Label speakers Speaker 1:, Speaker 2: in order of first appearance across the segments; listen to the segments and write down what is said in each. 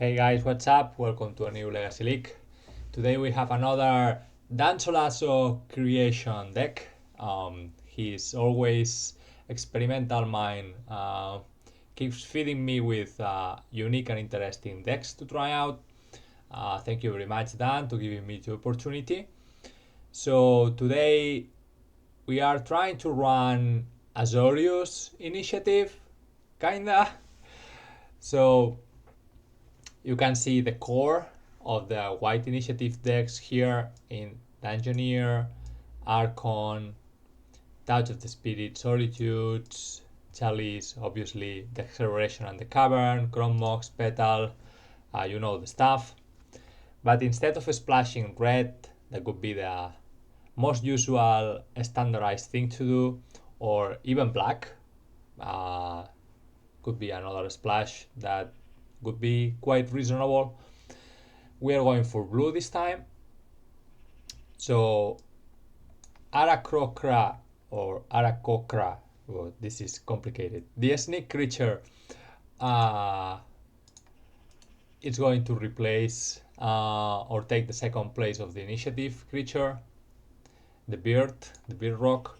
Speaker 1: Hey guys, what's up? Welcome to a new Legacy League. Today we have another Danzolazo creation deck. His always experimental mind keeps feeding me with unique and interesting decks to try out. Thank you very much, Dan, to giving me the opportunity. So today we are trying to run Azorius initiative, kinda. So you can see the core of the white initiative decks here in Dungeoneer, Archon, Touch of the Spirit, Solitude, Chalice, obviously the Acceleration and the Cavern, Chrome Mox, Petal, you know the stuff. But instead of splashing red, that could be the most usual standardized thing to do, or even black, could be another splash that would be quite reasonable. We are going for blue this time. So Aarakocra or Aarakocra, oh, this is complicated. The sneak creature it's going to replace or take the second place of the initiative creature, the beard rock.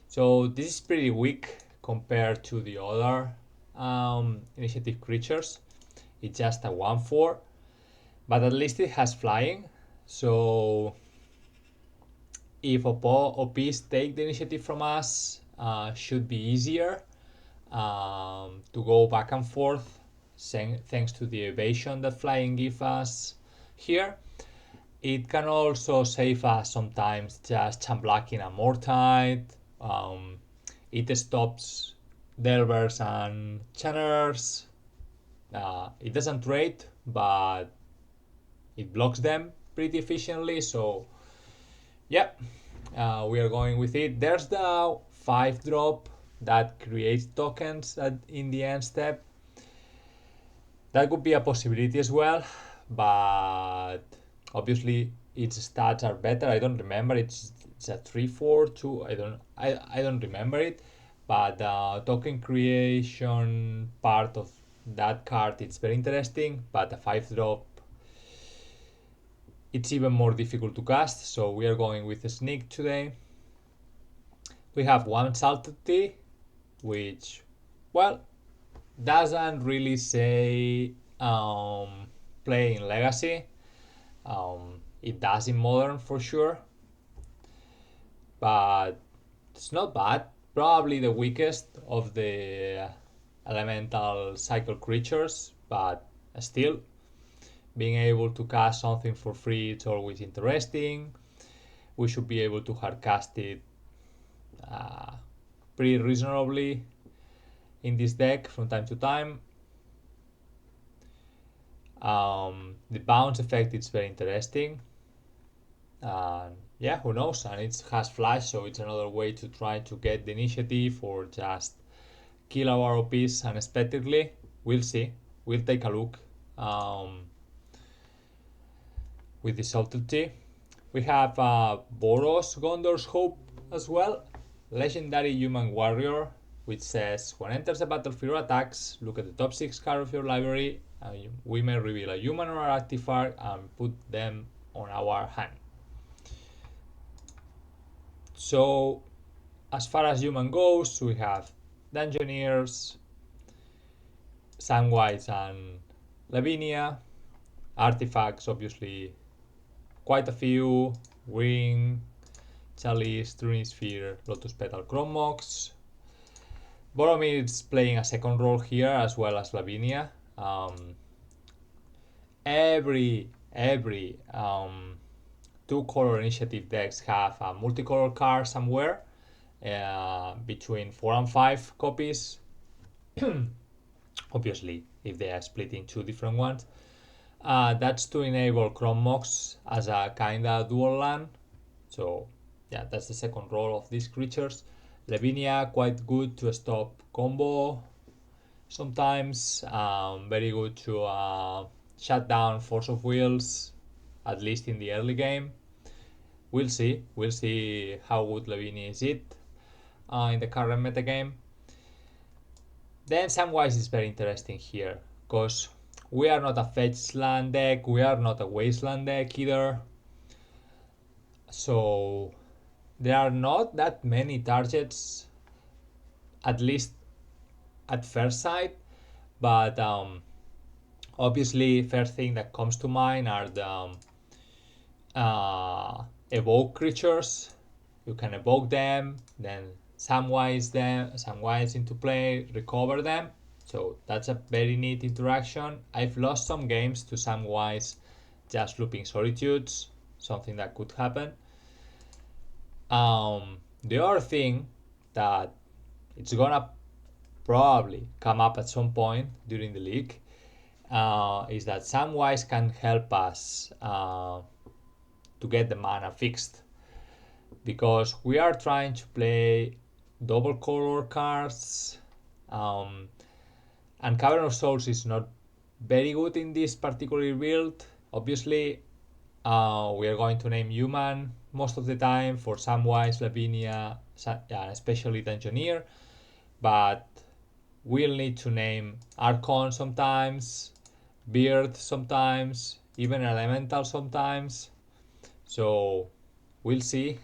Speaker 1: So this is pretty weak compared to the other initiative creatures. It's just a 1/4, but at least it has flying. So if OPs take the initiative from us, should be easier to go back and forth thanks to the evasion that flying gives us here. It can also save us sometimes just unblocking a Mortite. It stops Delvers and Channers. It doesn't trade, but it blocks them pretty efficiently. So yeah, we are going with it. There's the 5-drop that creates tokens in the end step. That could be a possibility as well, but obviously its stats are better. I don't remember. It's a 3/4 I don't remember it, but the token creation part of that card, it's very interesting, but the 5-drop, it's even more difficult to cast. So we are going with a sneak today. We have one Subtlety, which, well, doesn't really say play in Legacy. It does in Modern for sure, but it's not bad. Probably the weakest of the elemental cycle creatures, but still, being able to cast something for free, it's always interesting. We should be able to hardcast it pretty reasonably in this deck from time to time. The bounce effect is very interesting. Yeah, who knows? And it has flash, so it's another way to try to get the initiative or just kill our OPs unexpectedly. We'll see. We'll take a look with the Subtlety. We have Boros, Gondor's Hope as well. Legendary Human Warrior, which says when enters the battlefield or attacks, look at the top 6 cards of your library and we may reveal a human or artifact and put them on our hand. So as far as human goes, we have Dungeoneers, Samwise and Lavinia. Artifacts, obviously quite a few: Ring, Chalice, Trinisphere, Lotus Petal, Chrome Mox. Boromir is playing a second role here as well as Lavinia. Every 2-color initiative decks have a multicolor card somewhere between 4 and 5 copies. Obviously, if they are split in 2 different ones. That's to enable Chrome Mox as a kinda dual land. So yeah, that's the second role of these creatures. Lavinia, quite good to stop combo sometimes. Very good to shut down Force of Wills, at least in the early game. We'll see how good Lavinia is in the current metagame. Then Samwise is very interesting here, because We are not a fetch land deck, we are not a wasteland deck either. So there are not that many targets, at least at first sight, but obviously first thing that comes to mind are the evoke creatures. You can evoke them, then Samwise into play, recover them. So that's a very neat interaction. I've lost some games to Samwise just looping Solitudes, something that could happen. The other thing that it's gonna probably come up at some point during the league is that Samwise can help us to get the mana fixed, because we are trying to play double color cards, and Cavern of Souls is not very good in this particular build. Obviously, we are going to name human most of the time for Samwise, Lavinia, especially Dungeoneer, but we'll need to name Archon sometimes, Beard sometimes, even Elemental sometimes. So we'll see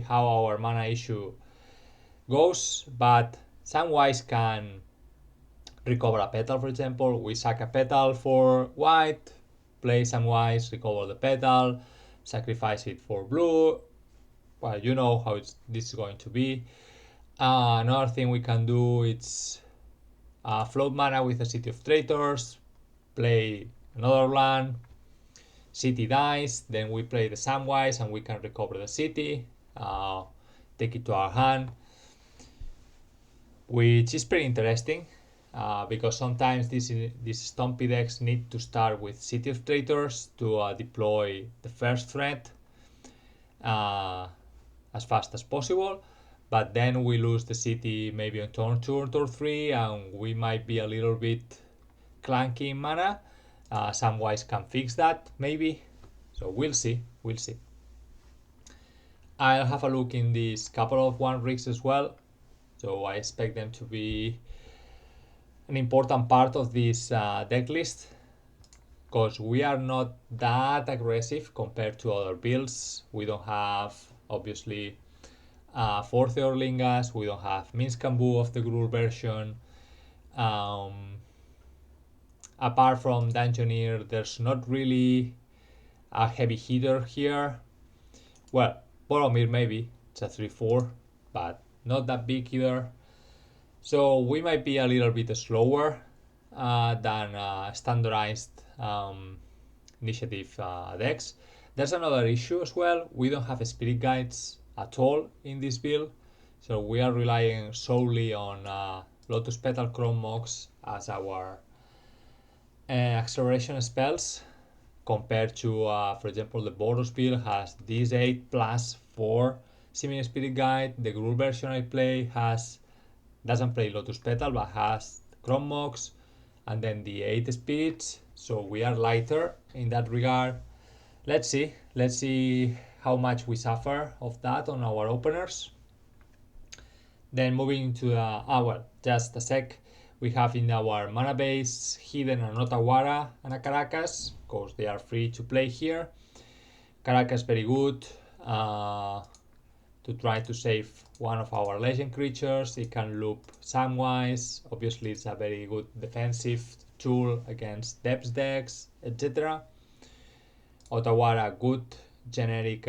Speaker 1: how our mana issue goes, but Samwise can recover a petal, for example. We sack a petal for white, play Samwise, recover the petal, sacrifice it for blue. Well, you know how this is going to be. Another thing we can do is float mana with a City of Traitors, play another land, city dies, then we play the Samwise and we can recover the city, take it to our hand, which is pretty interesting, because sometimes these Stompy decks need to start with City of Traitors to deploy the first threat as fast as possible, but then we lose the city maybe on turn 2 or turn 3 and we might be a little bit clunky in mana. Samwise can fix that maybe, so we'll see. I'll have a look in these couple of one rigs as well, so I expect them to be an important part of this deck list, because we are not that aggressive compared to other builds. We don't have obviously Fourth Orlingas, we don't have Minsk and Boo of the Gruul version. Apart from Dungeoneer, there's not really a heavy hitter here. Well, Boromir maybe, it's a 3-4, but not that big either. So we might be a little bit slower than standardized initiative decks. There's another issue as well. We don't have spirit guides at all in this build, so we are relying solely on Lotus Petal, Chrome Mox as our acceleration spells, compared to, for example, the Boros build has these 8 plus 4 Simian Spirit Guide. The Gruul version I play doesn't play Lotus Petal but has Chrome Mox and then the 8 spirits, so we are lighter in that regard. Let's see how much we suffer of that on our openers. Then moving to just a sec, we have in our mana base hidden an Otawara and a Karakas, because they are free to play here. Karakas very good to try to save one of our legend creatures. It can loop Samwise. Obviously it's a very good defensive tool against depths decks, etc. Otawara, good generic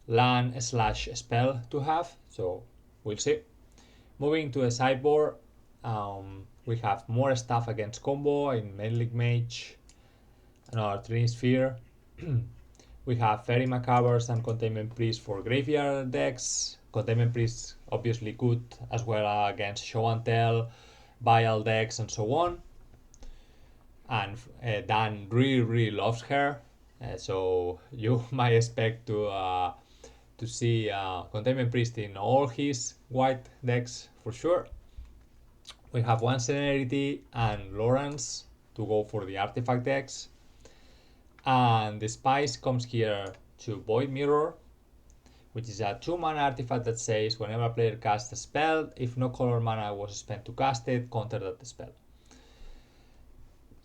Speaker 1: land / spell to have, so we'll see. Moving to the sideboard, we have more stuff against combo in Meddling Mage, another Trinisphere. We have Faerie Macabre and Containment Priest for graveyard decks. Containment Priest obviously good as well against Show and Tell, Vial decks and so on. And Dan really loves her, so you might expect to see Containment Priest in all his white decks for sure. We have one Celerity and Lawrence to go for the artifact decks. And the Spice comes here to Void Mirror, which is a 2-mana artifact that says whenever a player casts a spell, if no color mana was spent to cast it, counter that spell.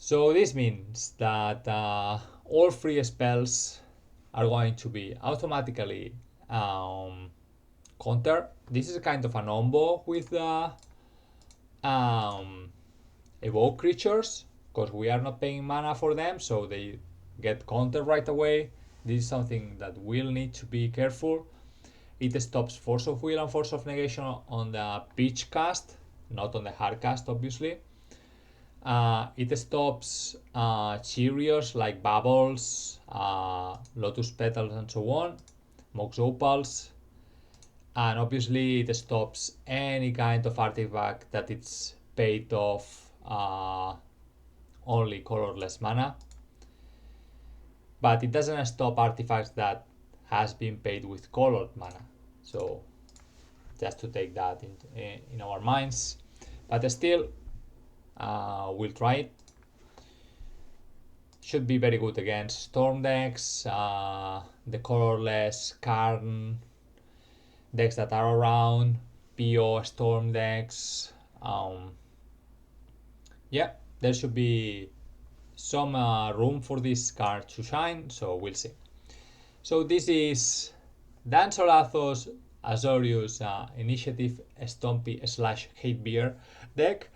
Speaker 1: So this means that all free spells are going to be automatically counter. This is kind of an combo with the evoke creatures, because we are not paying mana for them, so they get counter right away. This is something that we'll need to be careful. It stops Force of Will and Force of Negation on the pitch cast, not on the hard cast, obviously. It stops Cheerios like Bubbles, Lotus Petals, and so on, Mox Opals, and obviously it stops any kind of artifact that it's paid off only colorless mana. But it doesn't stop artifacts that has been paid with colored mana. So just to take that in our minds. But still, we'll try it. Should be very good against Storm decks, the colorless Karn decks that are around, PO Storm decks. Yeah, there should be some room for this card to shine, so we'll see. So this is Dan Solazo's Azorius Initiative Stompy / Hate Beer deck.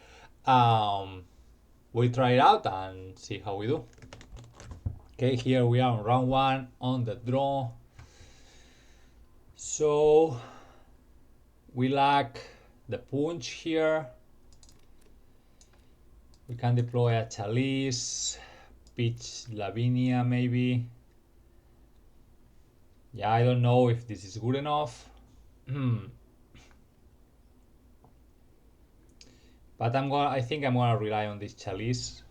Speaker 1: We'll try it out and see how we do. Okay, here we are on round 1 on the draw. So we lack the punch here. We can deploy a Chalice, pitch Lavinia maybe. Yeah, I don't know if this is good enough. But I think I'm gonna rely on this Chalice.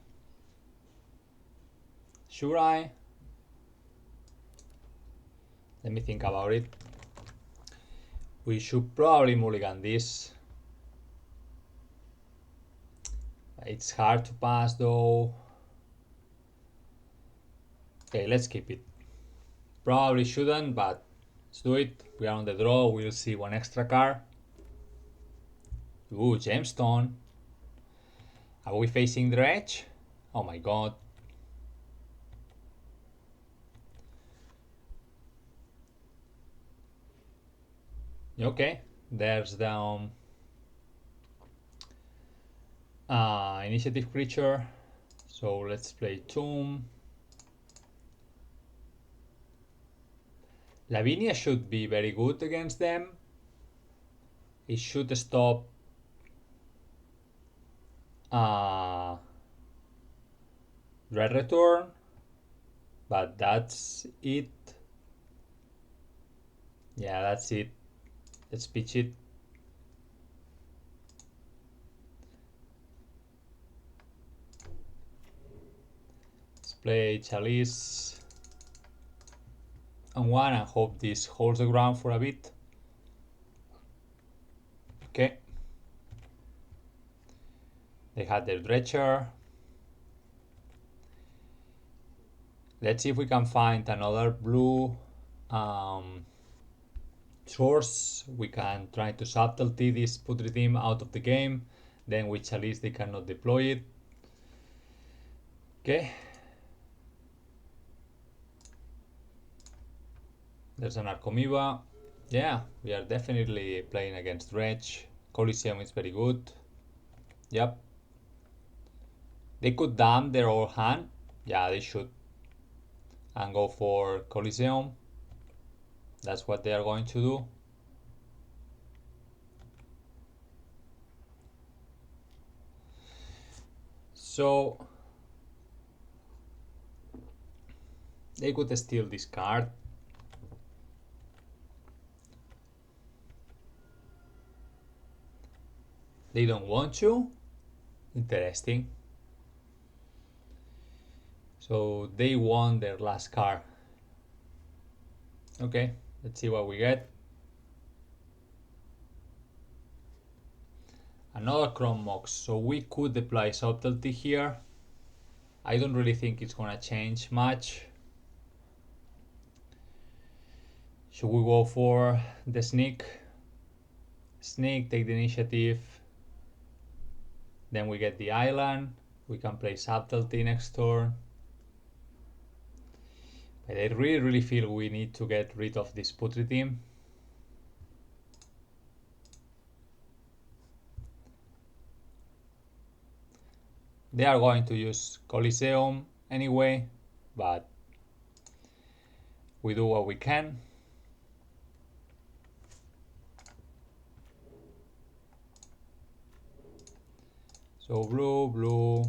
Speaker 1: Should I? Let me think about it. We should probably mulligan this. It's hard to pass though. Okay, let's keep it. Probably shouldn't, but let's do it. We are on the draw. We'll see one extra card. Ooh, Gemstone. Are we facing Dredge? Oh my god. Okay, there's the initiative creature. So let's play Tomb. Lavinia should be very good against them. It should stop Red Return, but that's it. Yeah, that's it. Let's pitch it. Let's play Chalice on 1 and hope this holds the ground for a bit. Okay. They had their Dredger. Let's see if we can find another blue source. We can try to subtlety this put redeem out of the game. Then with Chalice they cannot deploy it. Okay. There's an Arcomiba. Yeah, we are definitely playing against Dredge. Coliseum is very good. Yep. They could dump their old hand. Yeah, they should. And go for Coliseum. That's what they are going to do. So they could steal this card. They don't want to. Interesting. So they won their last card. Okay, let's see what we get. Another Chrome Mox. So we could apply Subtlety here. I don't really think it's gonna change much. Should we go for the Sneak? Sneak, take the initiative. Then we get the island. We can play Subtlety next turn. But I really feel we need to get rid of this Putri team. They are going to use Coliseum anyway, but we do what we can. So blue.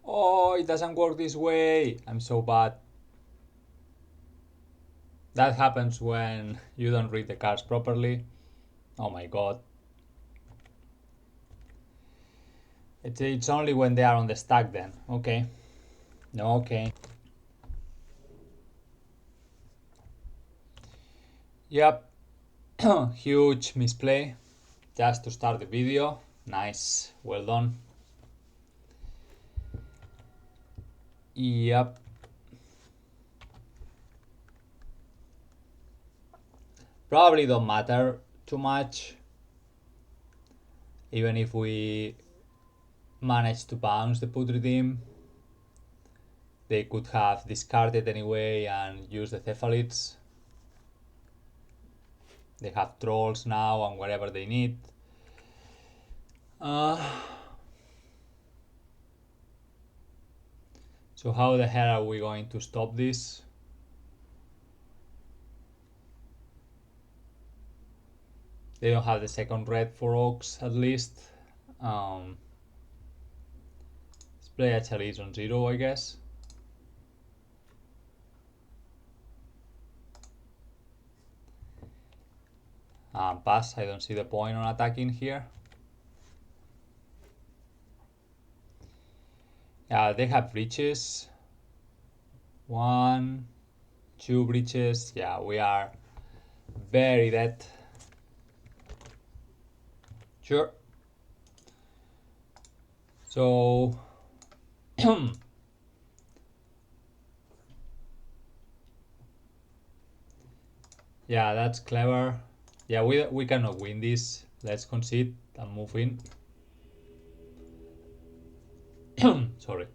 Speaker 1: Oh, it doesn't work this way. I'm so bad. That happens when you don't read the cards properly. Oh my god. It's only when they are on the stack then. Okay. No, okay. Yep. Huge misplay. Just to start the video. Nice. Well done. Yep. Probably don't matter too much. Even if we manage to bounce the Putri team, they could have discarded anyway and used the Cephalids. They have trolls now and whatever they need. So how the hell are we going to stop this? They don't have the second red for Oaks at least. Let's play a Chalice on 0, I guess. Pass, I don't see the point on attacking here. Yeah, they have breaches. 1, 2 breaches. Yeah, we are very dead. Sure. So yeah, that's clever. Yeah, we cannot win this. Let's concede and move in. Sorry.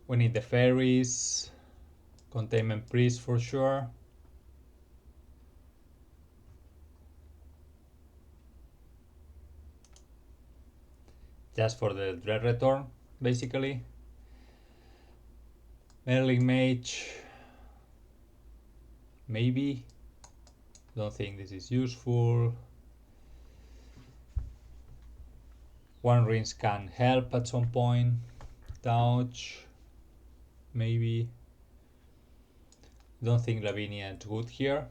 Speaker 1: We need the fairies, Containment Priest for sure. Just for the Dread return, basically. Meddling Mage. Maybe. Don't think this is useful. One rinse can help at some point. Touch. Maybe. Don't think Lavinia is good here.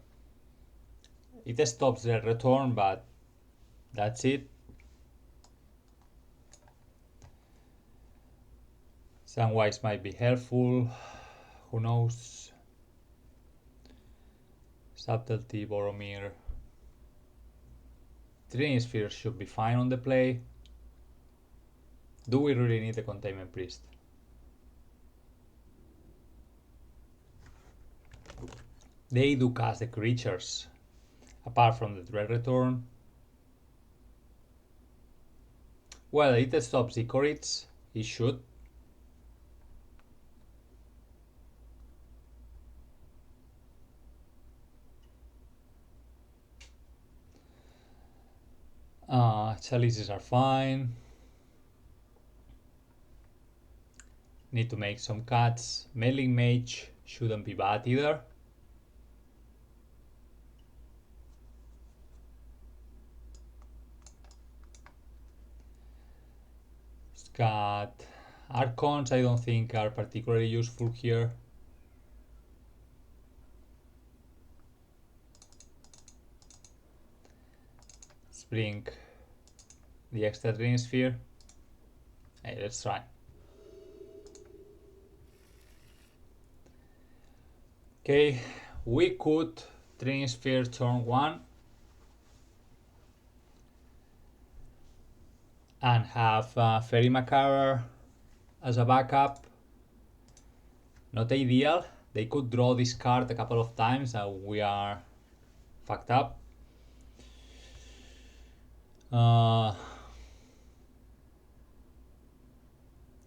Speaker 1: It stops the return, but that's it. Samwise might be helpful. Who knows? Subtlety, Boromir. Trinisphere should be fine on the play. Do we really need a Containment Priest? They do cast the creatures, apart from the Dread return. Well, it stops Icorits. It should. Chalices are fine. Need to make some cuts. Meddling Mage shouldn't be bad either. It's got Archons, I don't think are particularly useful here. Let's bring the extra Trinisphere. Hey, let's try. Okay, we could Trinisphere turn 1 and have Faerie Macabre as a backup. Not ideal, They could draw this card a couple of times and we are fucked up.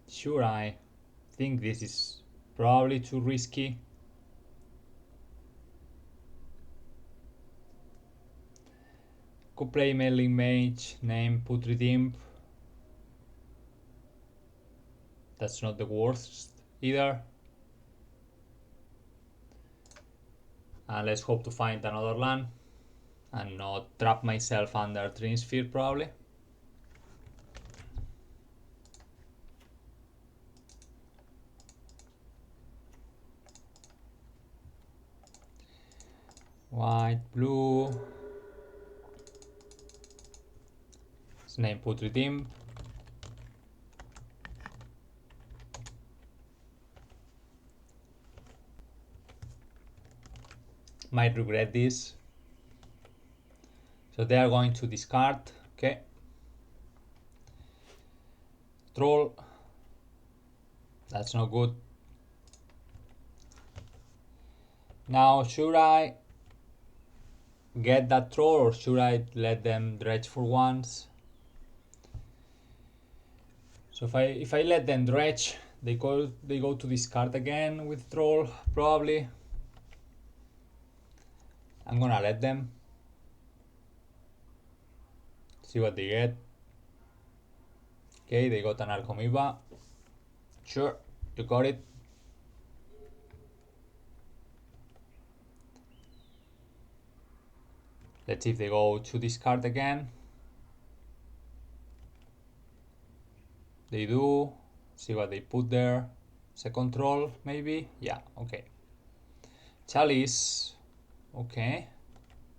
Speaker 1: Sure, I think this is probably too risky. Could play Meddling Mage, name Putrid Imp. That's not the worst either. And let's hope to find another land and not trap myself under Trinisphere probably. White, blue. His name Putrid Imp. Might regret this. So they are going to discard. Okay. Troll. That's not good. Now should I get that troll or should I let them dredge for once? So if I let them dredge, they go to discard again with troll probably. I'm gonna let them see what they get. Okay, they got an Archon. Sure, you got it. Let's see if they go to discard again. They do. See what they put there. Second troll, maybe? Yeah, okay. Chalice. Okay.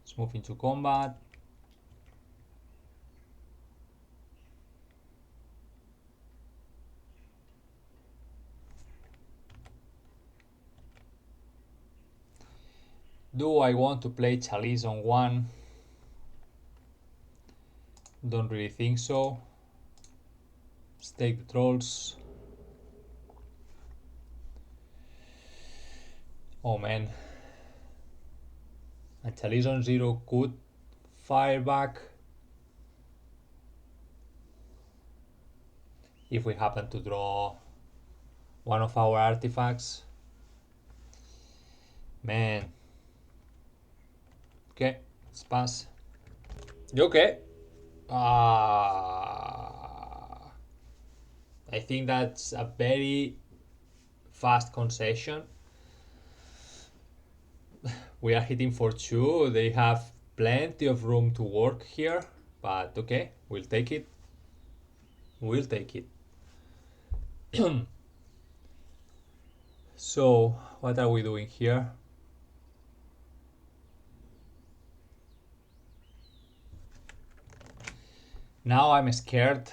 Speaker 1: Let's move into combat. Do I want to play Chalice on one? Don't really think so. Let's take the trolls. Oh man. A Chalice on 0 could fire back if we happen to draw one of our artifacts. Man. Okay, let's pass. You okay? I think that's a very fast concession. We are hitting for 2. They have plenty of room to work here, but okay, we'll take it. We'll take it. So, what are we doing here? Now I'm scared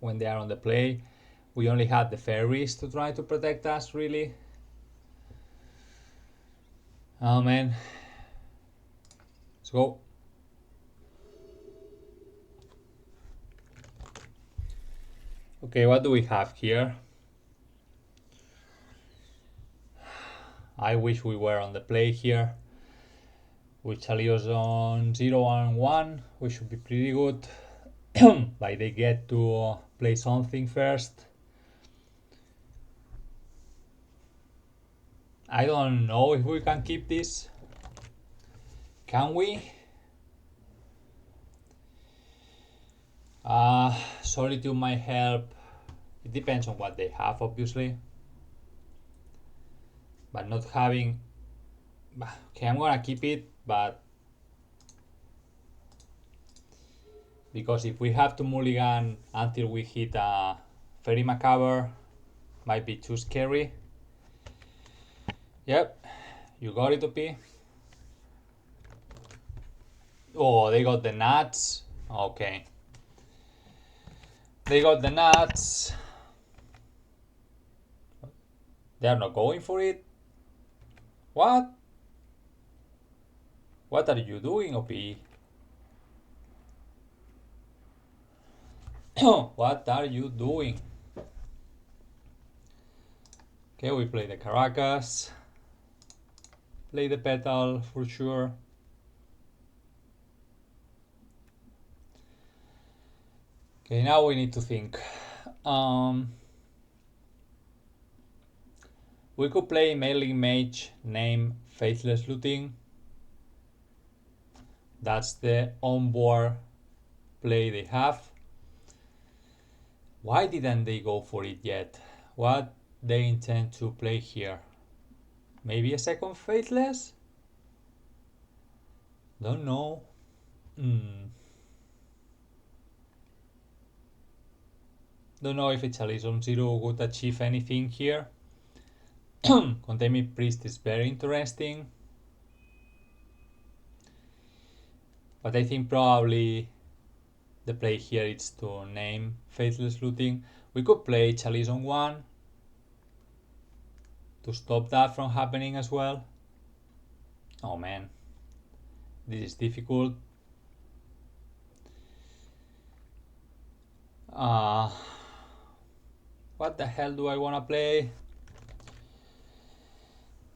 Speaker 1: when they are on the play. We only had the fairies to try to protect us, really. Oh man. Let's go. Okay, what do we have here? I wish we were on the play here. With Chalios on 0 and 1, we should be pretty good. Like they get to play something first. I don't know if we can keep this. Can we? Solitude might help. It depends on what they have, obviously. But not having... Okay, I'm gonna keep it, but... Because if we have to mulligan until we hit a Faerie Macabre, might be too scary. Yep, you got it, OP. Oh, they got the nuts. Okay. They got the nuts. They are not going for it. What? What are you doing, OP? What are you doing? Okay, we play the Karakas. Play the Petal for sure. Okay, now we need to think. We could play Meddling Mage, name Faithless Looting. That's the onboard play they have. Why didn't they go for it yet? What they intend to play here? Maybe a second Faithless? Don't know. Don't know if a Chalice on 0 would achieve anything here. Containment Priest is very interesting. But I think probably the play here is to name Faithless Looting. We could play Chalice on 1 to stop that from happening as well. Oh man, this is difficult. What the hell do I want to play?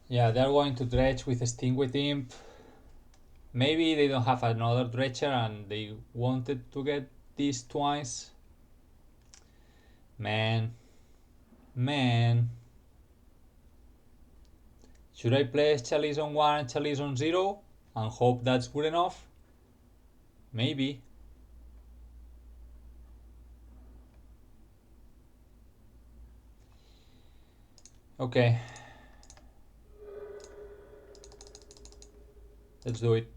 Speaker 1: Yeah, they're going to Dredge with a Stingway Imp. Maybe they don't have another Dredger and they wanted to get this twice. Man. Should I play Chalice on 1 and Chalice on 0 and hope that's good enough? Maybe. Okay. Let's do it.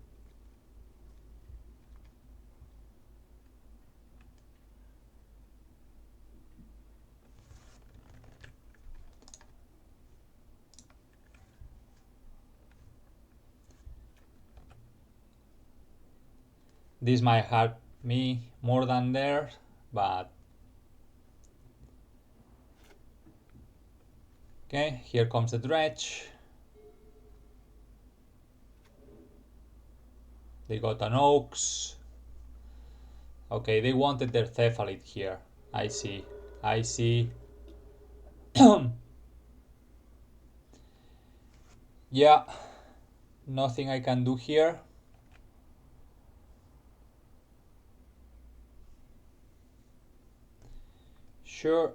Speaker 1: This might hurt me more than theirs, but okay, here comes the Dredge. They got an Oaks. Okay, they wanted their Cephalid here. I see. Yeah, nothing I can do here. Sure.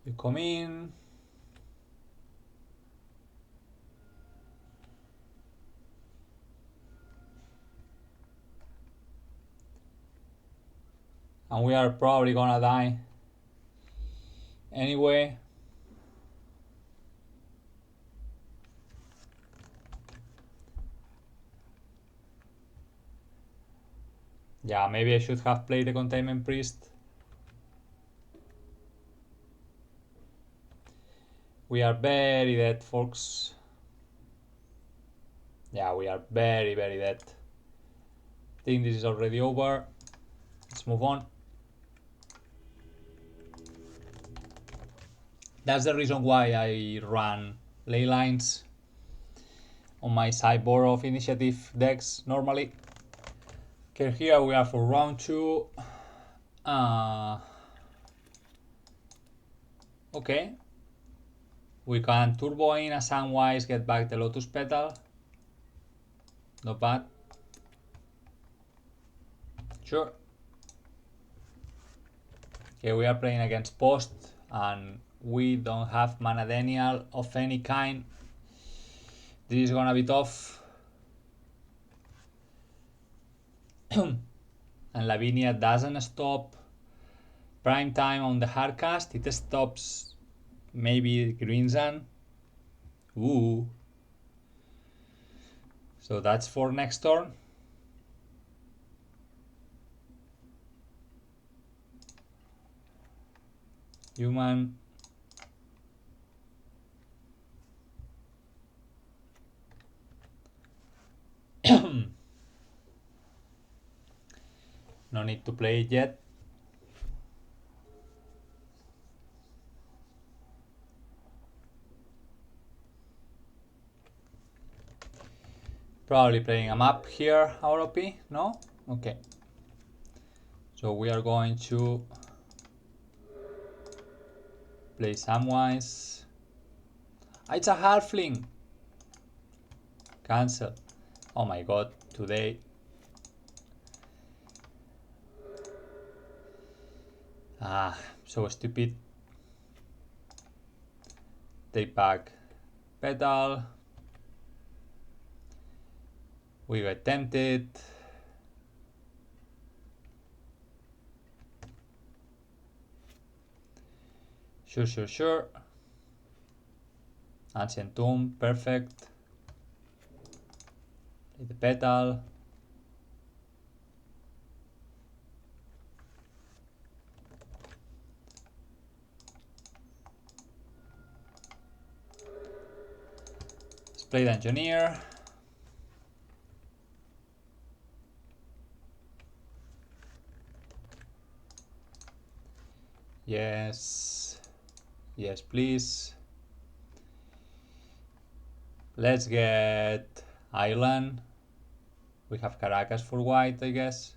Speaker 1: You come in. And we are probably gonna die. Anyway. Yeah, maybe I should have played the Containment Priest. We are very dead, folks. Yeah, we are very dead. I think this is already over. Let's move on. That's the reason why I run ley lines on my sideboard of initiative decks normally. Okay, here we are for round 2. Okay. We can turbo in a Samwise, get back the Lotus Petal. Not bad. Sure. Okay, we are playing against Post and we don't have Mana Denial of any kind. This is gonna be tough. And Lavinia doesn't stop prime time on the hardcast. It stops maybe Green Sun. Ooh. So that's for next turn. Human. No need to play it yet. Probably playing a map here, our OP, no? Okay. So we are going to play Samwise. It's a halfling! Cancel. Oh my god, today. So stupid. Take back Petal. We got tempted. Sure. Ancient Tomb, perfect. The Petal. Let's play Dungeoneer. Yes, please. Let's get Island. We have Karakas for white, I guess.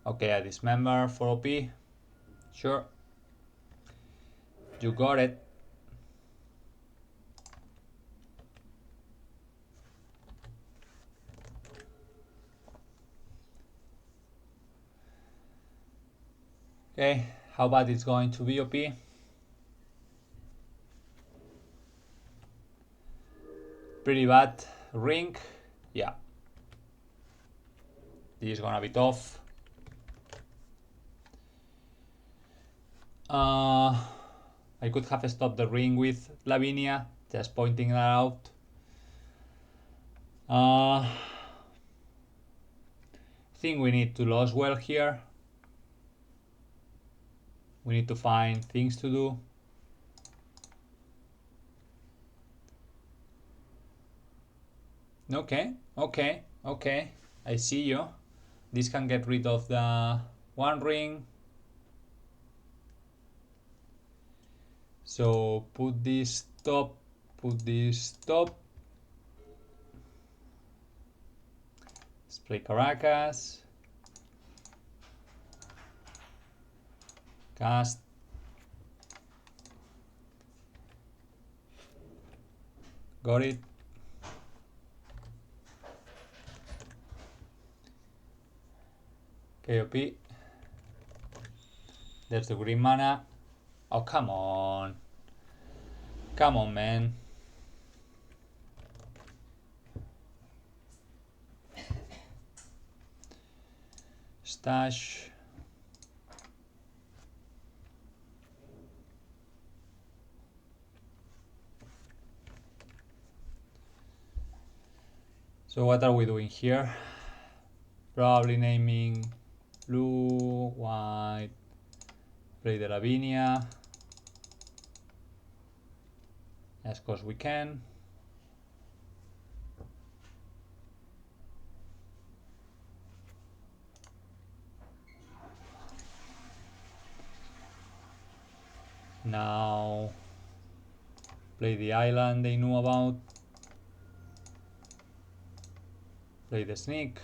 Speaker 1: Okay, I dismember for OP. Sure. You got it. Okay, how bad it's going to be, OP? Pretty bad. Ring. Yeah. This is gonna be tough. I could have stopped the ring with Lavinia, just pointing that out. I think we need to lose well here. We need to find things to do. Okay. I see you. This can get rid of the one ring. So put this top. Let's play Karakas. Cast. Got it. KOP. There's the green mana. Oh, come on. Come on, man. Stash. So what are we doing here? Probably naming blue, white, play the Lavinia as cause we can. Now play the island they knew about. Play the sneak.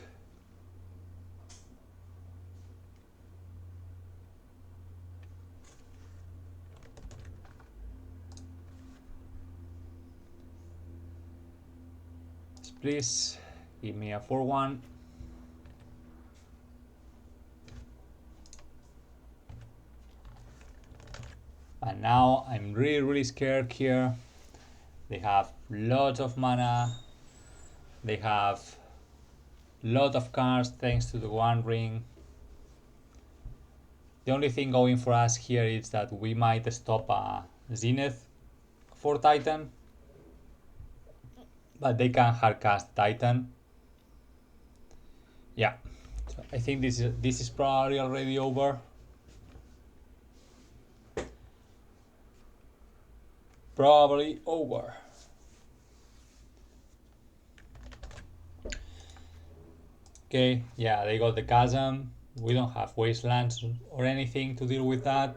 Speaker 1: Please give me a 4-1. And now I'm really scared here. They have lots of mana. They have lot of cards thanks to the one ring. The only thing going for us here is that we might stop a Zenith for Titan. But they can hardcast Titan. Yeah, so I think this is probably already over. Probably over. Okay, yeah, they got the chasm. We don't have wastelands or anything to deal with that.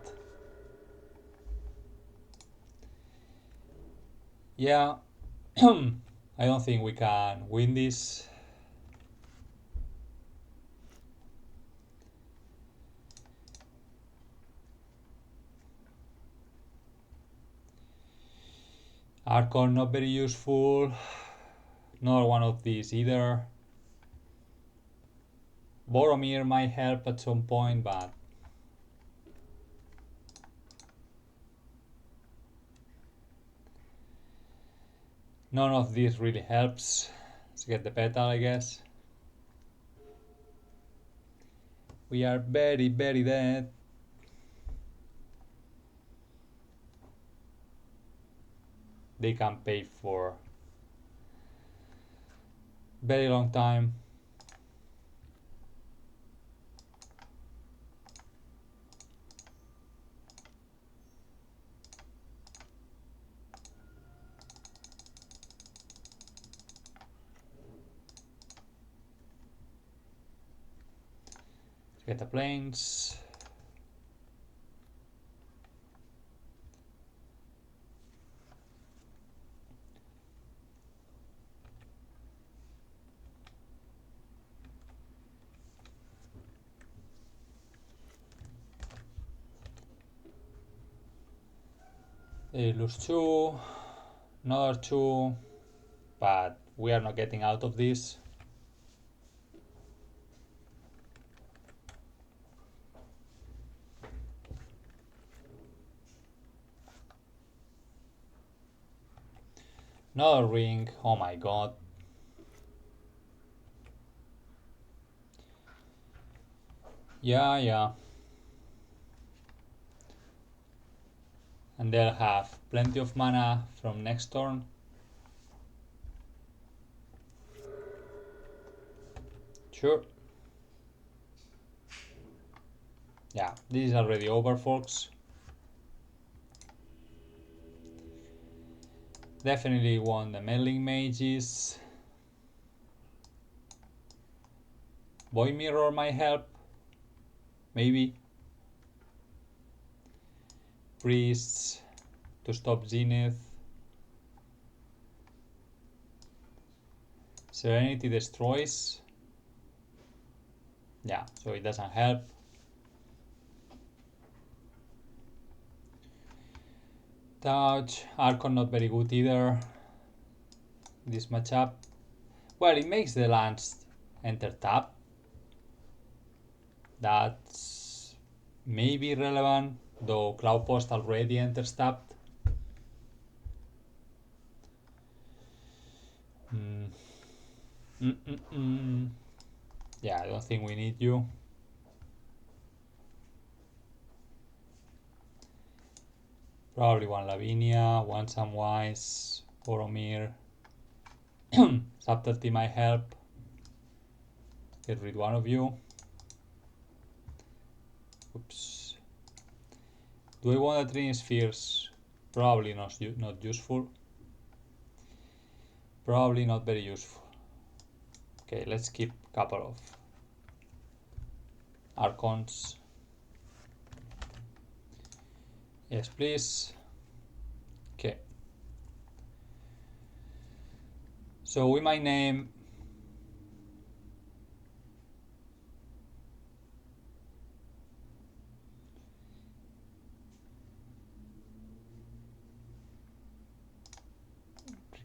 Speaker 1: Yeah, I don't think we can win this. Archon not very useful. Nor one of these either. Boromir might help at some point, but none of these really helps. Let's get the petal, I guess. We are very, very dead. They can pay for very long time. Let's get the planes. They lose 2, another 2, but we are not getting out of this. Another ring, oh my god. Yeah. And they'll have plenty of mana from next turn. Sure. Yeah, this is already over, folks. Definitely want the Meddling Mages. Void Mirror might help. Maybe. Priests to stop Zenith. Serenity destroys. Yeah, so it doesn't help. Touch. Archon not very good either. This matchup. Well, it makes the lands enter tap. That's maybe relevant, though Cloudpost already enters tapped. Yeah, I don't think we need you. Probably one Lavinia, one Samwise, Boromir. Subtlety might help. Get rid one of you. Oops. Do I want the Trinispheres? Probably not useful. Probably not very useful. Okay, let's keep a couple of Archons. Yes, please. Okay. So we might name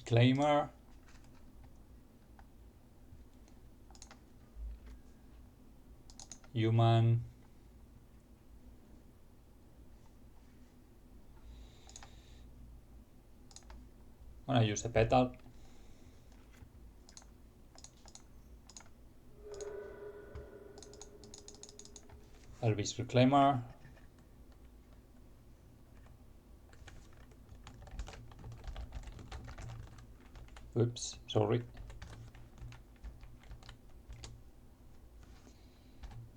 Speaker 1: Reclaimer. Human. I'm gonna use the petal. Elvis Reclaimer. Oops, sorry.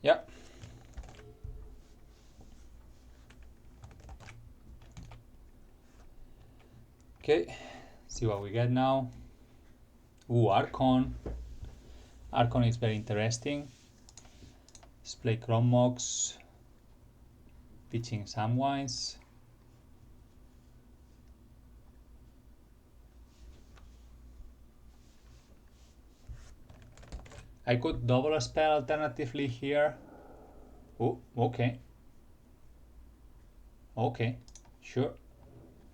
Speaker 1: Yeah. Okay, see what we get now. Ooh, Archon. Archon is very interesting. Let's play Chrome Mox. Pitching Samwise. I could double a spell alternatively here. Oh, okay. Okay, sure.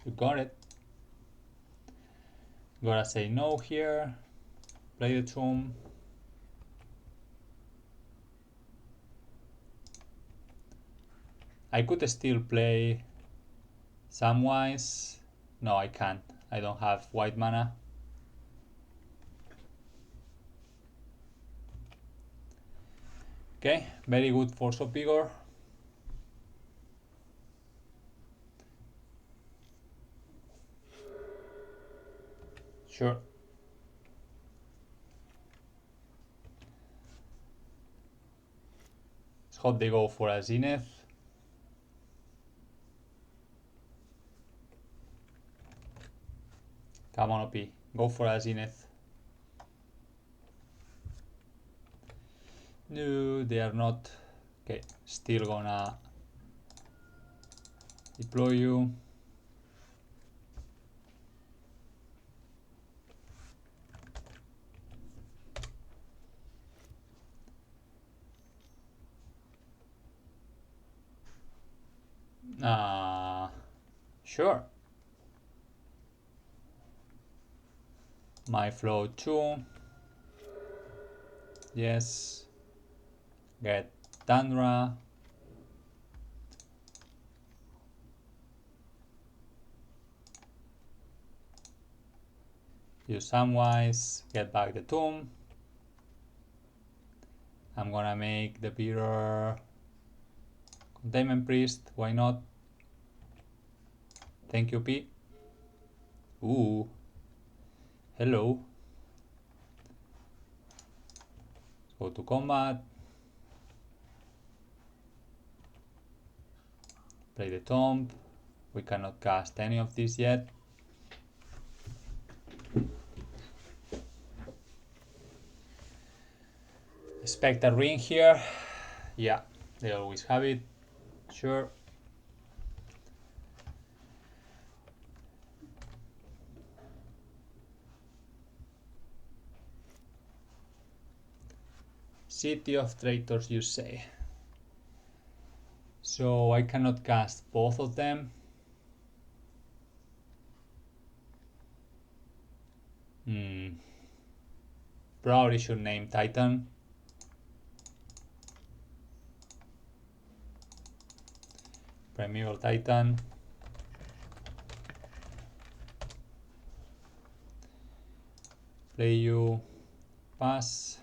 Speaker 1: You got it. Gotta say no here. Play the tomb. I could still play Samwise. No, I can't. I don't have white mana. Okay, very good Force of Vigor. Sure. Let's hope they go for a Zenith. Come on, OP. Go for a Zenith. No, they are not. Okay, still gonna deploy you. Sure. My flow 2. Yes. Get Tundra. Use Samwise. Get back the tomb. I'm gonna make the bearer Containment Priest. Why not? Thank you, P. Ooh. Hello. Go to combat. Play the tomb. We cannot cast any of these yet. Expect a ring here. Yeah, they always have it. Sure. City of Traitors, you say. So I cannot cast both of them. Probably should name Titan. Primeval Titan. Play you. Pass.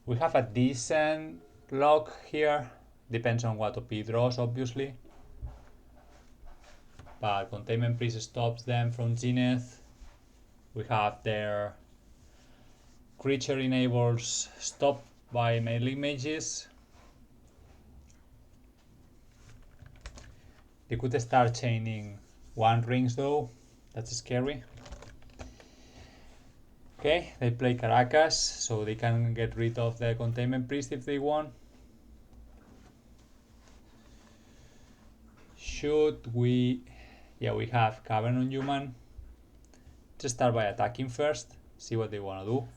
Speaker 1: We have a decent block here. Depends on what OP draws, obviously. But Containment Priest stops them from Zenith. We have their creature enables stop by Meddling Mages. They could start chaining one rings though. That's scary. Okay, they play Karakas, so they can get rid of the Containment Priest if they want. Should we... Yeah, we have Cavern on Human. Let's start by attacking first, see what they want to do.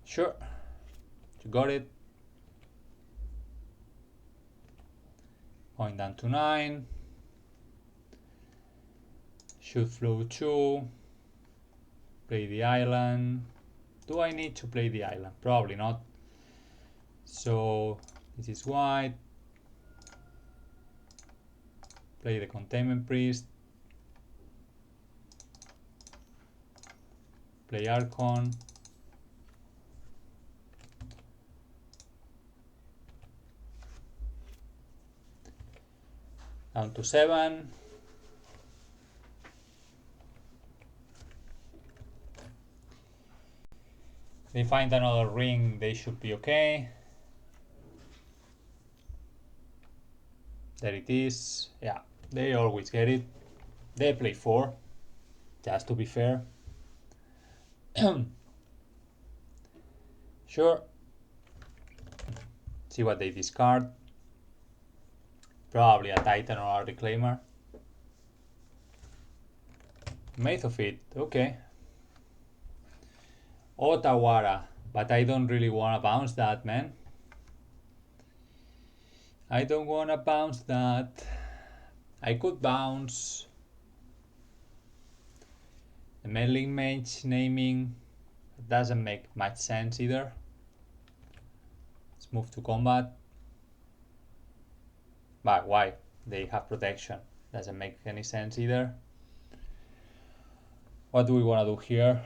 Speaker 1: Sure, you got it. Going down to 9. Should flow 2. Play the island. Do I need to play the island? Probably not. So this is white. Play the Containment Priest. Play Archon. Down to 7. They find another ring, they should be okay. There it is. Yeah, they always get it. They play 4, just to be fair. Sure. See what they discard. Probably a Titan or a Reclaimer. Made of it, okay. Otawara, but I don't really wanna bounce that, man. I don't wanna bounce that. I could bounce the Meddling Mage naming. Doesn't make much sense either. Let's move to combat. But why? They have protection. Doesn't make any sense either. What do we want to do here?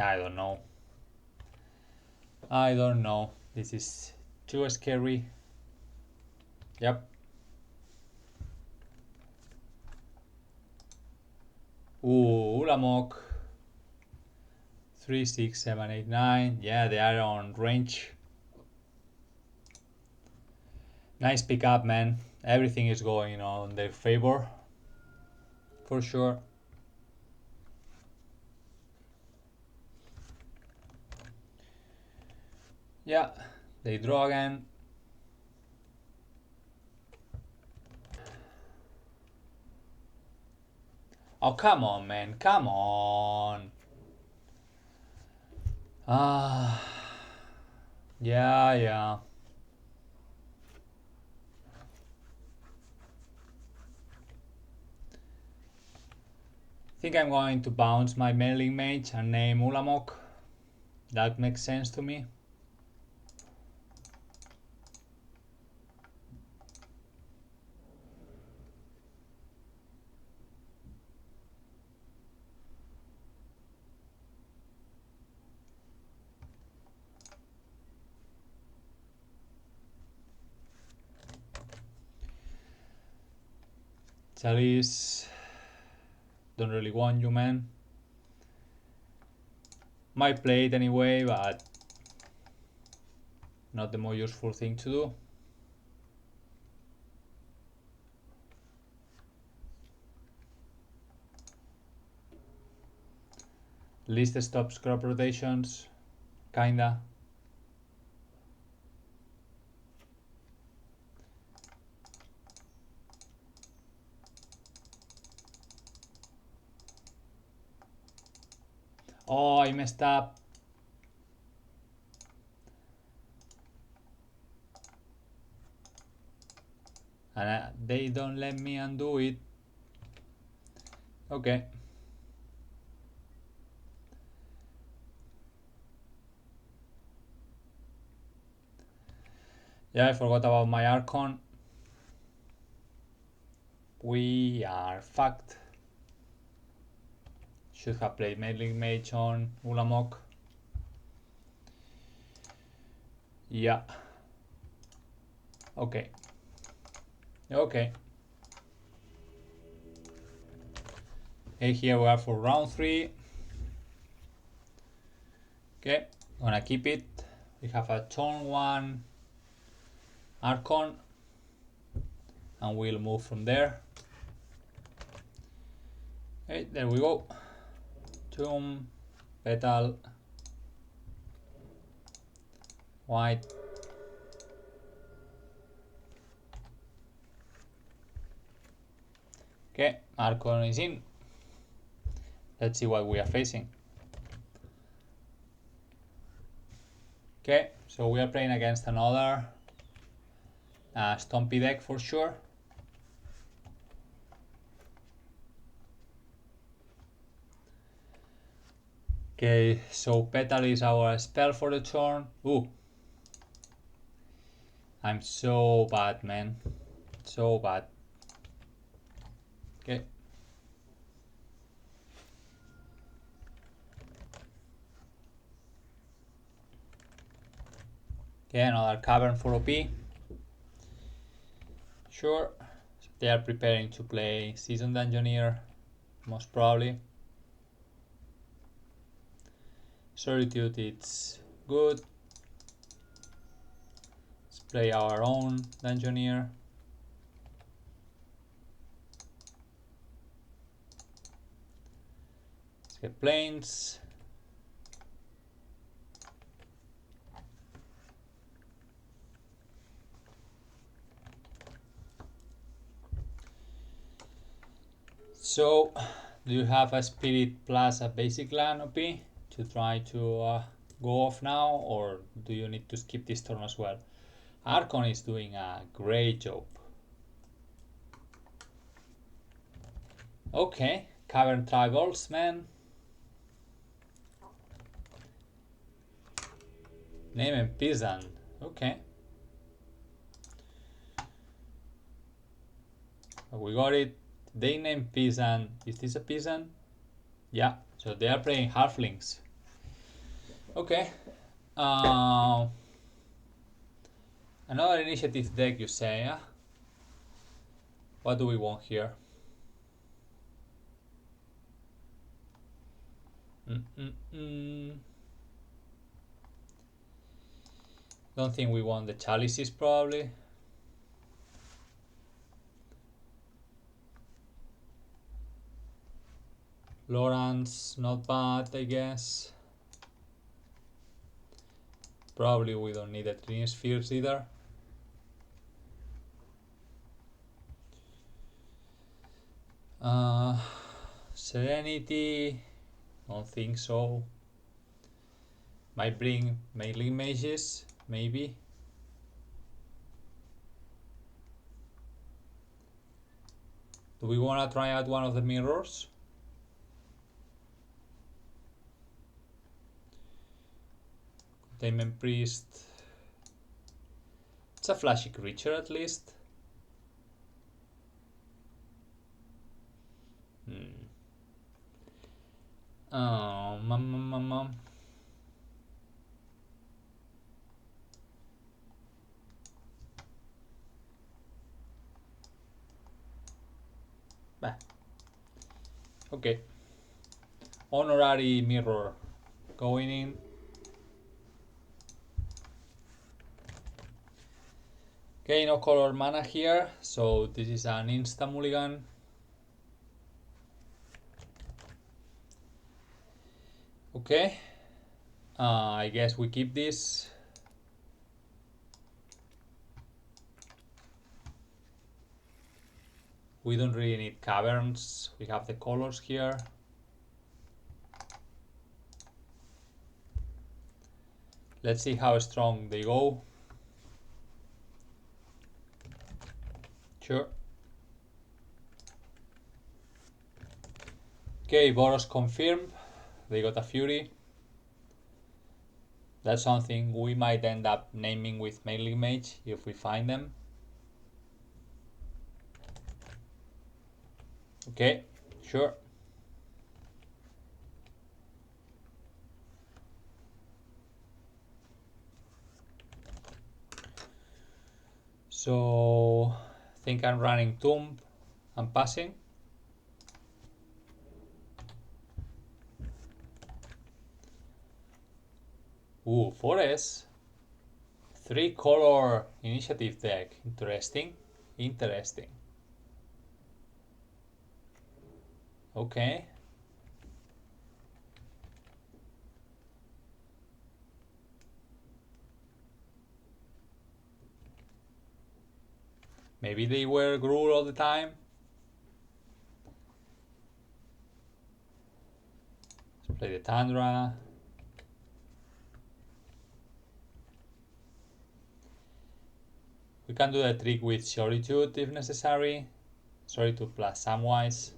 Speaker 1: I don't know. I don't know. This is too scary. Yep. Ooh, Ulamog. 3, 6, 7, 8, 9. Yeah, they are on range. Nice pickup, man. Everything is going on their favor. For sure. Yeah, they draw again. Oh, come on, man. Come on. Ah. Yeah. I think I'm going to bounce my Meddling Mage and name Ulamog. That makes sense to me. Chalice. Don't really want you, man. Might play it anyway, but not the more useful thing to do. List stops crop rotations. Kinda. Oh, I messed up. And they don't let me undo it. Okay. Yeah, I forgot about my Archon. We are fucked. Should have played Meddling Mage on Ulamog. Yeah. Okay. Okay. Okay, here we are for round 3. Okay, gonna keep it. We have a turn 1 Archon, and we'll move from there. Okay, there we go. Tomb, Petal, White. Okay, Archon is in. Let's see what we are facing. Okay, so we are playing against another Stompy deck for sure. Okay, so Petal is our spell for the turn. Ooh. I'm so bad, man. So bad. Okay. Okay, another Cavern for OP. Sure. So they are preparing to play Seasoned Dungeoneer, most probably. Solitude, it's good. Let's play our own Dungeoneer. get planes. So, do you have a spirit plus a basic land OP to try to go off now, or do you need to skip this turn as well? Archon is doing a great job. Okay, Cavern Tribals, man. Name and peasant. Okay. We got it. They named peasant. Is this a peasant? Yeah. So they are playing halflings. Okay. Another initiative deck, you say? Yeah? What do we want here? Don't think we want the chalices, probably. Lawrence, not bad, I guess. Probably we don't need the Trinispheres either. Serenity, don't think so. Might bring Meddling Mages, maybe. Do we want to try out one of the mirrors? Containment Priest. It's a flashy creature at least. Oh, mama. Bah. Okay. Honorary mirror going in. Okay, no color mana here, so this is an insta mulligan. Okay, I guess we keep this. We don't really need caverns, we have the colors here. Let's see how strong they go. Sure. Okay, Boros confirmed. They got a Fury. That's something we might end up naming with Meddling Mage if we find them. Okay, sure. So, I think I'm running Tomb. I'm passing. Ooh, Forest. 3-color initiative deck. Interesting. Interesting. Okay. Maybe they were Gruul all the time. Let's play the Tundra. We can do the trick with Solitude if necessary. Solitude plus Samwise,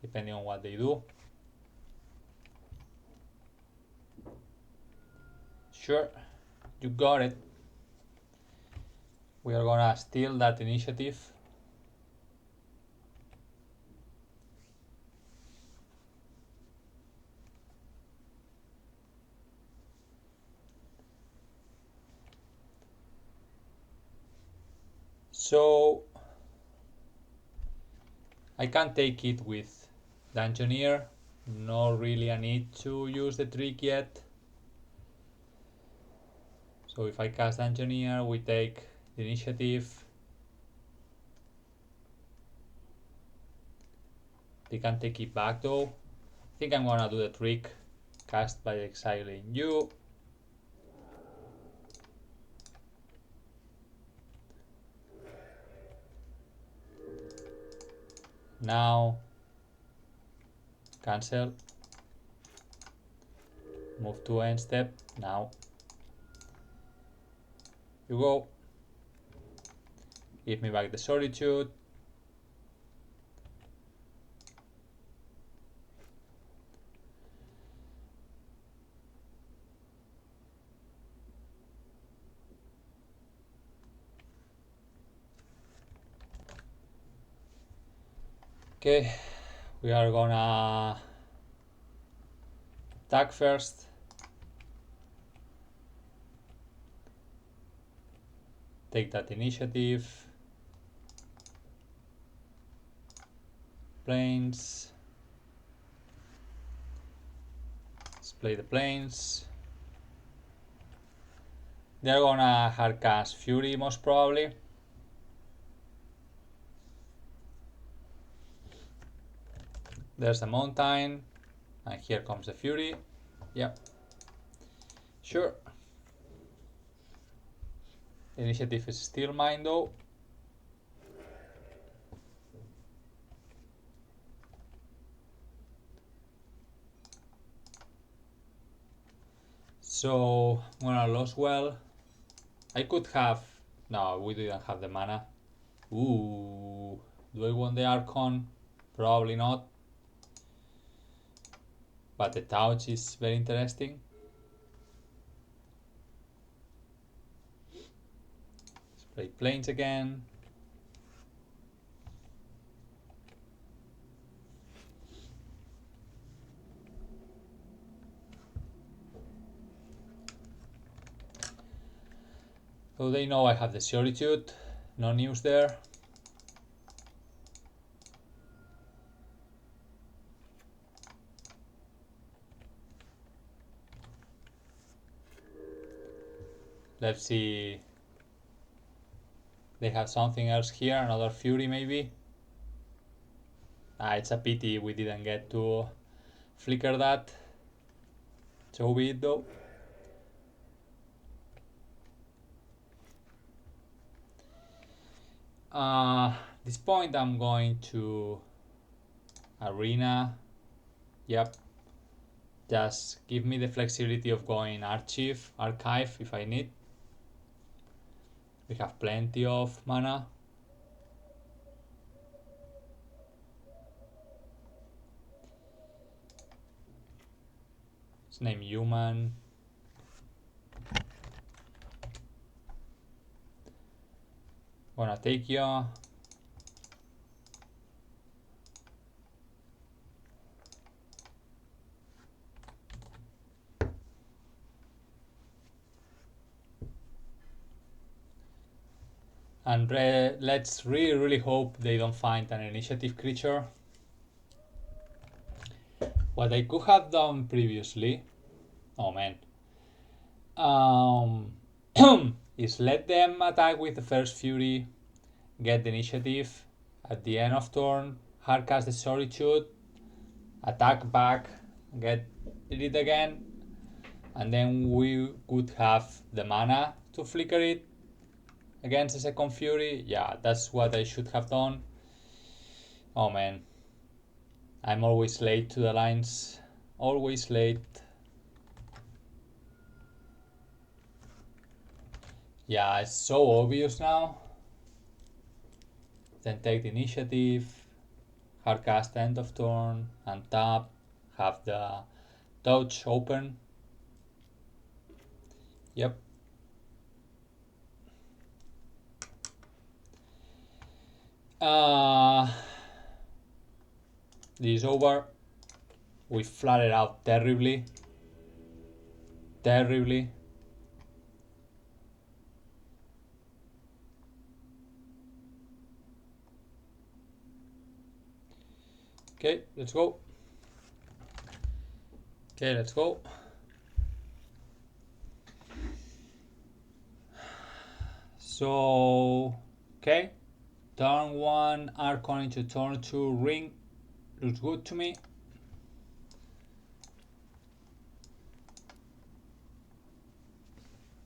Speaker 1: depending on what they do. Sure, you got it. We are gonna steal that initiative. So I can take it with Dungeoneer. Not really a need to use the trick yet. So if I cast Dungeoneer, we take the initiative. They can take it back though. think I'm gonna do the trick. Cast by exiling you. Now cancel. Move to end step. Now you go. Give me back the Solitude. Okay, we are gonna attack first. Take that initiative. Planes. Let's play the planes. They're gonna hardcast Fury most probably. There's the mountain, and here comes the Fury. Yep. Sure. The initiative is still mine though. So I'm gonna lose well. I could have. No, we didn't have the mana. Ooh. Do I want the Archon? Probably not. But the touch is very interesting. Let's play planes again. So they know I have the Solitude. No news there. Let's see. They have something else here, another Fury maybe. It's a pity we didn't get to flicker that. So be it though. This point I'm going to Arena. Yep. Just give me the flexibility of going Archive if I need. We have plenty of mana. Let's name Human. Gonna take you. And let's really hope they don't find an initiative creature. What I could have done previously, oh man, is let them attack with the first Fury, get the initiative, at the end of turn, hardcast the Solitude, attack back, get it again, and then we could have the mana to flicker it against the second Fury. Yeah, that's what I should have done. Oh man, I'm always late to the lines, always late. Yeah, it's so obvious now. Then take the initiative, hardcast end of turn, untap, have the touch open. Yep. This is over. We flatted out terribly. Terribly. Okay, let's go. Okay, let's go. So, okay. Turn 1, Archon into turn 2, Ring. Looks good to me.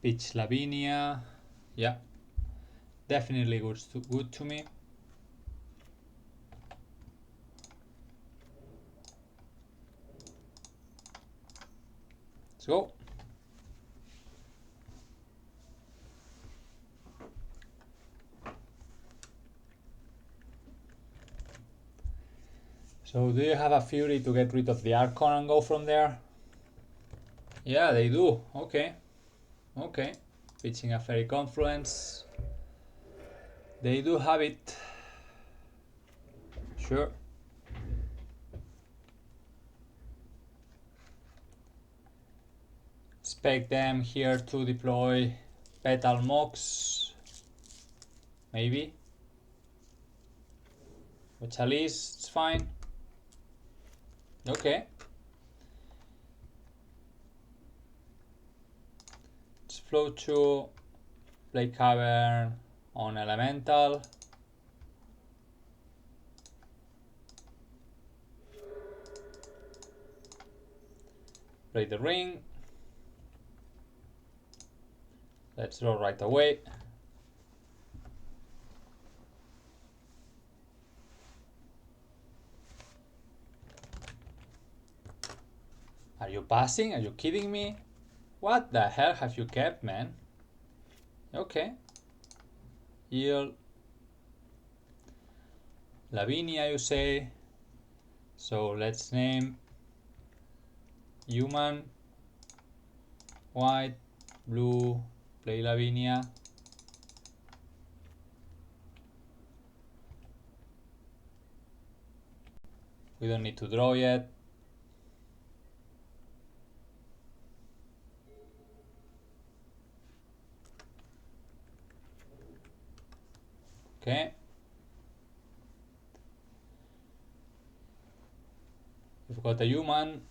Speaker 1: Pitch Lavinia. Yeah. Definitely good to me. Let's go. So do you have a Fury to get rid of the Archon and go from there? Yeah, they do. Okay. Okay. Pitching a Fairy Confluence. They do have it. Sure. Expect them here to deploy Petal Mox. Maybe. But Chalice, it's fine. Okay. Let's flow to play Cavern on Elemental. Play the ring. Let's draw right away. Are you passing? Are you kidding me? What the hell have you kept, man? Okay. Yield. Lavinia, you say. So let's name human, white, blue, play Lavinia. We don't need to draw yet. Okay. We've got a human.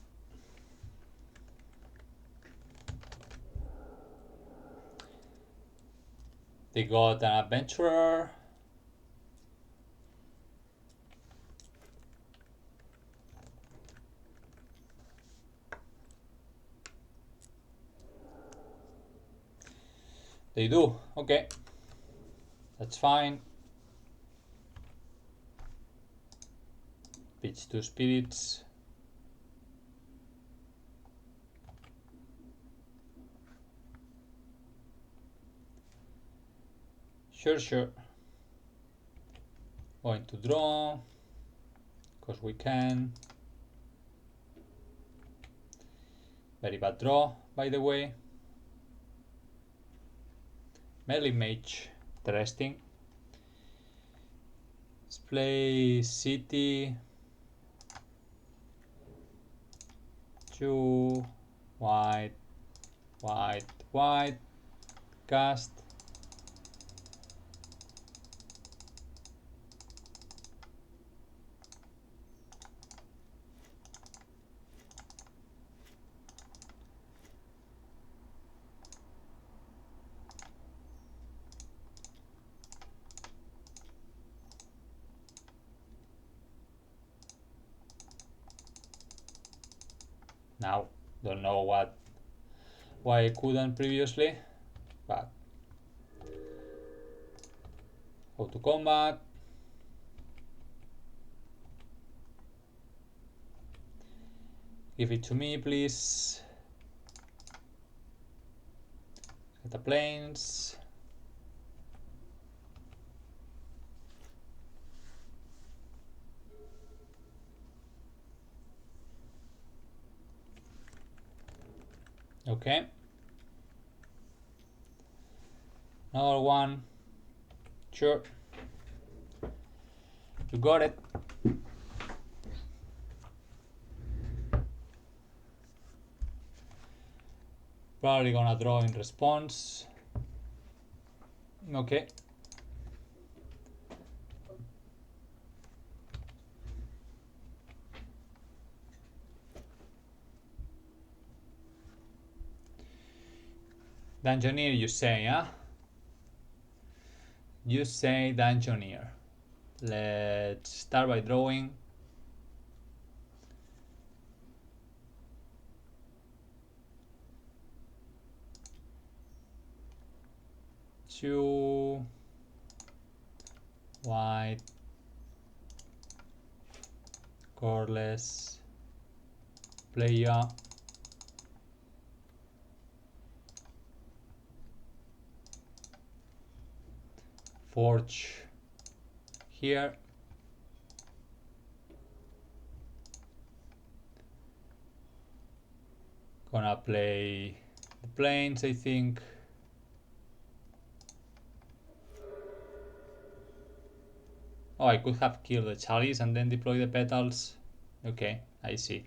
Speaker 1: They got an adventurer. They do. Okay. That's fine. Pitch 2 spirits. Sure. Going to draw, because we can. Very bad draw, by the way. Meddling Mage, interesting. Let's play City. 2, white, cast. Now, don't know why I couldn't previously, but go to combat. Give it to me, please. Get the planes. Okay. Another one. Sure. You got it. Probably gonna draw in response. Okay. Dungeoneer, you say, huh? You say Dungeoneer. Let's start by drawing. 2 white colorless player. Forge here. Gonna play the planes, I think. Oh, I could have killed the Chalice and then deploy the petals. Okay, I see.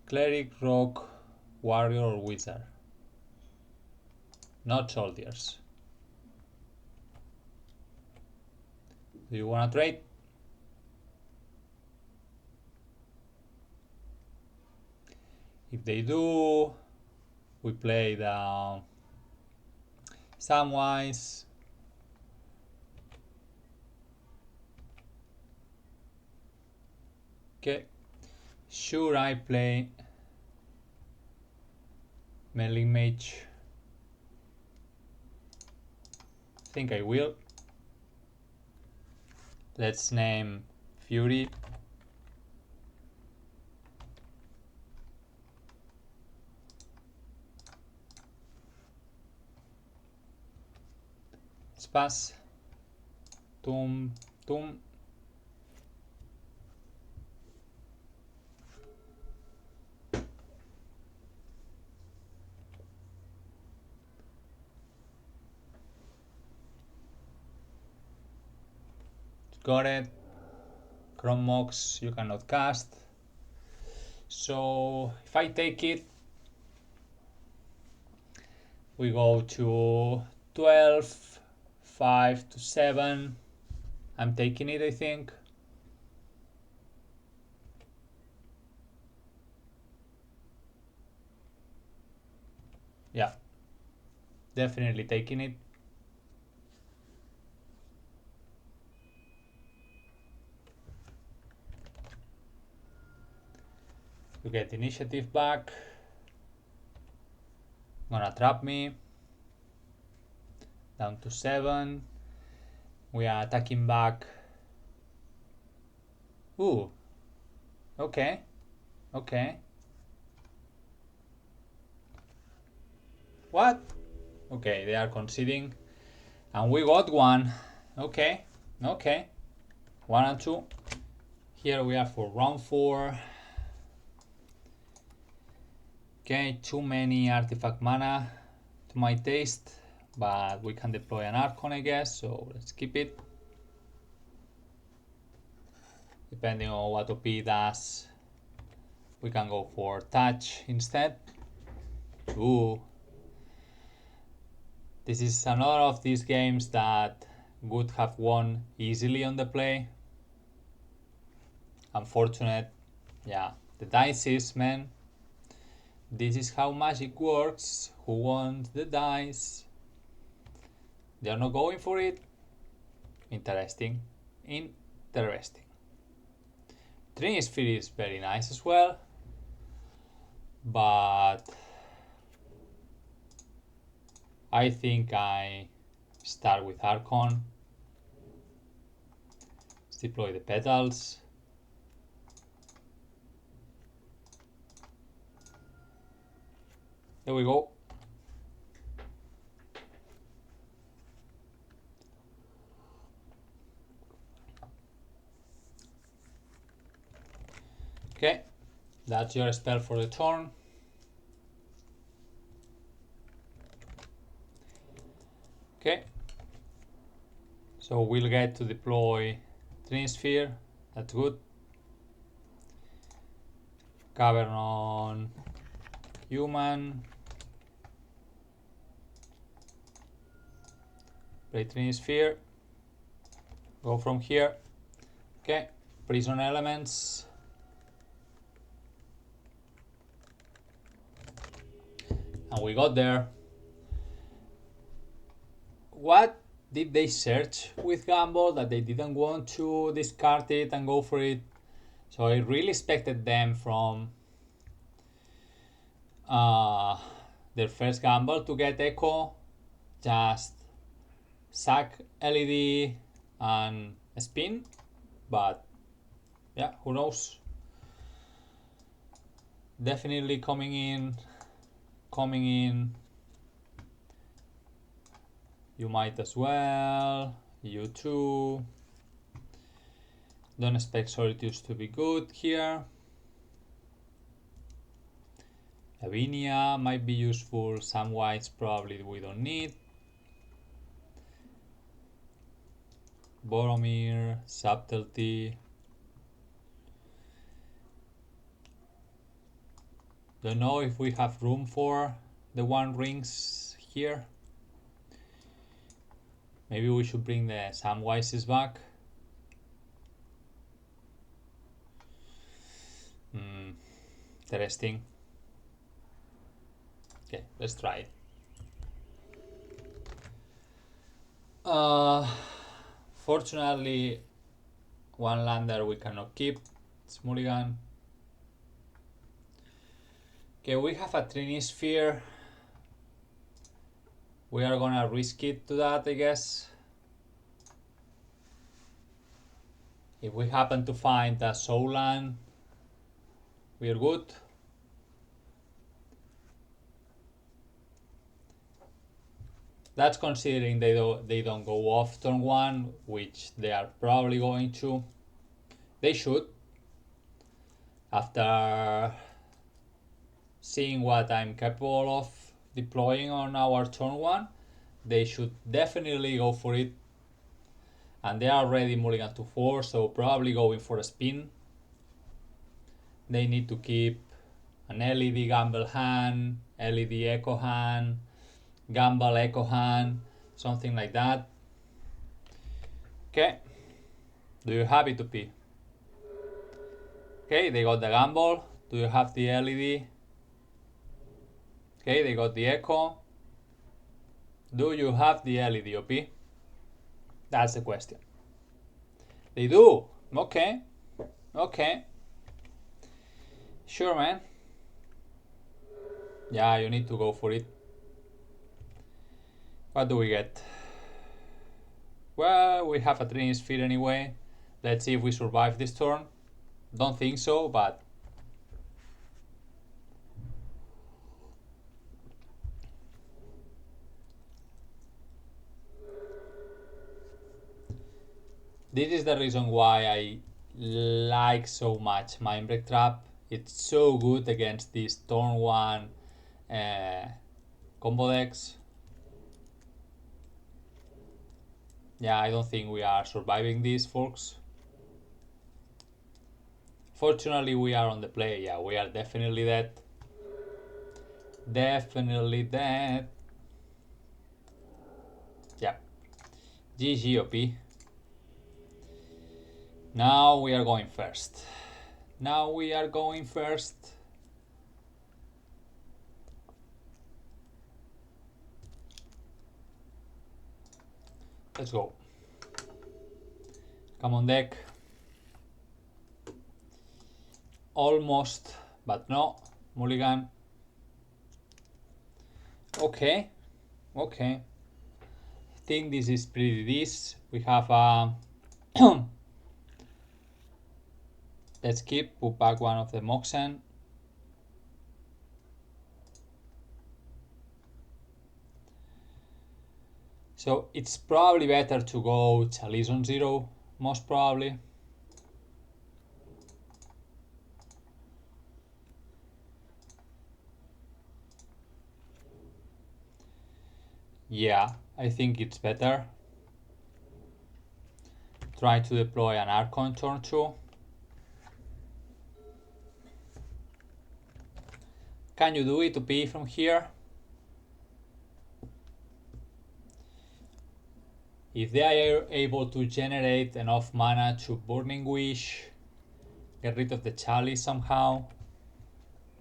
Speaker 1: Cleric, rogue, warrior, or wizard. Not soldiers. Do you wanna trade? If they do, we play the Samwise. Okay. Should I play Meddling Mage? I think I will. Let's name Fury. Let's pass. Tum, tum. Got it. Chrome Mox you cannot cast. So if I take it, we go to 12, 5 to 7. I'm taking it, I think. Yeah, definitely taking it. To get initiative back. Gonna trap me. Down to 7. We are attacking back. Ooh. Okay. Okay. What? Okay, they are conceding. And we got one. Okay. Okay. 1 and 2. Here we are for round 4. Okay, too many artifact mana to my taste, but we can deploy an Archon, I guess, so let's keep it. Depending on what OP does, we can go for touch instead. Ooh. This is another of these games that would have won easily on the play. Unfortunate. Yeah, the dice is, man. This is how magic works. Who wants the dice? They are not going for it. Interesting. Interesting. Trinisphere is very nice as well. But I think I start with Archon. Let's deploy the petals. There we go. Okay, that's your spell for the turn. Okay, so we'll get to deploy Trinisphere. That's good. Cavern on Human. Play Trinisphere. Go from here. Okay, prison elements. And we got there. What did they search with Gamble that they didn't want to discard it and go for it? So I really expected them from their first gamble to get Echo, just sack LED and spin, but yeah, who knows. Definitely coming in. You might as well. You too. Don't expect Solitude to be good here. Lavinia might be useful. Samwise probably we don't need. Boromir, Subtlety. Don't know if we have room for the One Rings here. Maybe we should bring the Samwises back. Interesting. Okay, let's try it. Fortunately, one lander we cannot keep. It's mulligan. Okay, we have a Trinisphere. We are gonna risk it to that, I guess. If we happen to find a soul land, we are good. That's considering they don't go off turn 1, which they are probably going to. They should. After seeing what I'm capable of deploying on our turn 1, they should definitely go for it. And they are already mulligan to 4, so probably going for a spin. They need to keep an LED gamble hand, LED echo hand, gamble echo hand, something like that. Okay, do you have it to P? Okay, they got the gamble. Do you have the LED? Okay, they got the echo. Do you have the LED OP? That's the question. They do. Okay. Okay. Sure, man. Yeah, you need to go for it. What do we get? Well, we have a Trinisphere anyway. Let's see if we survive this turn. Don't think so, but this is the reason why I like so much Mindbreak Trap. It's so good against these turn 1 combo decks. Yeah, I don't think we are surviving this, folks. Fortunately, we are on the play. Yeah, we are definitely dead. Definitely dead. Yeah. GG OP. Now we are going first. Now we are going first. Let's go. Come on, deck. Almost, but no. Mulligan. Okay. Okay. I think this is pretty this. We have a... Let's keep, put back one of the Moxen. So it's probably better to go Chalice on 0, most probably. Yeah, I think it's better. Try to deploy an Archon turn 2. Can you do it to P from here? If they are able to generate enough mana to Burning Wish, get rid of the Chalice somehow.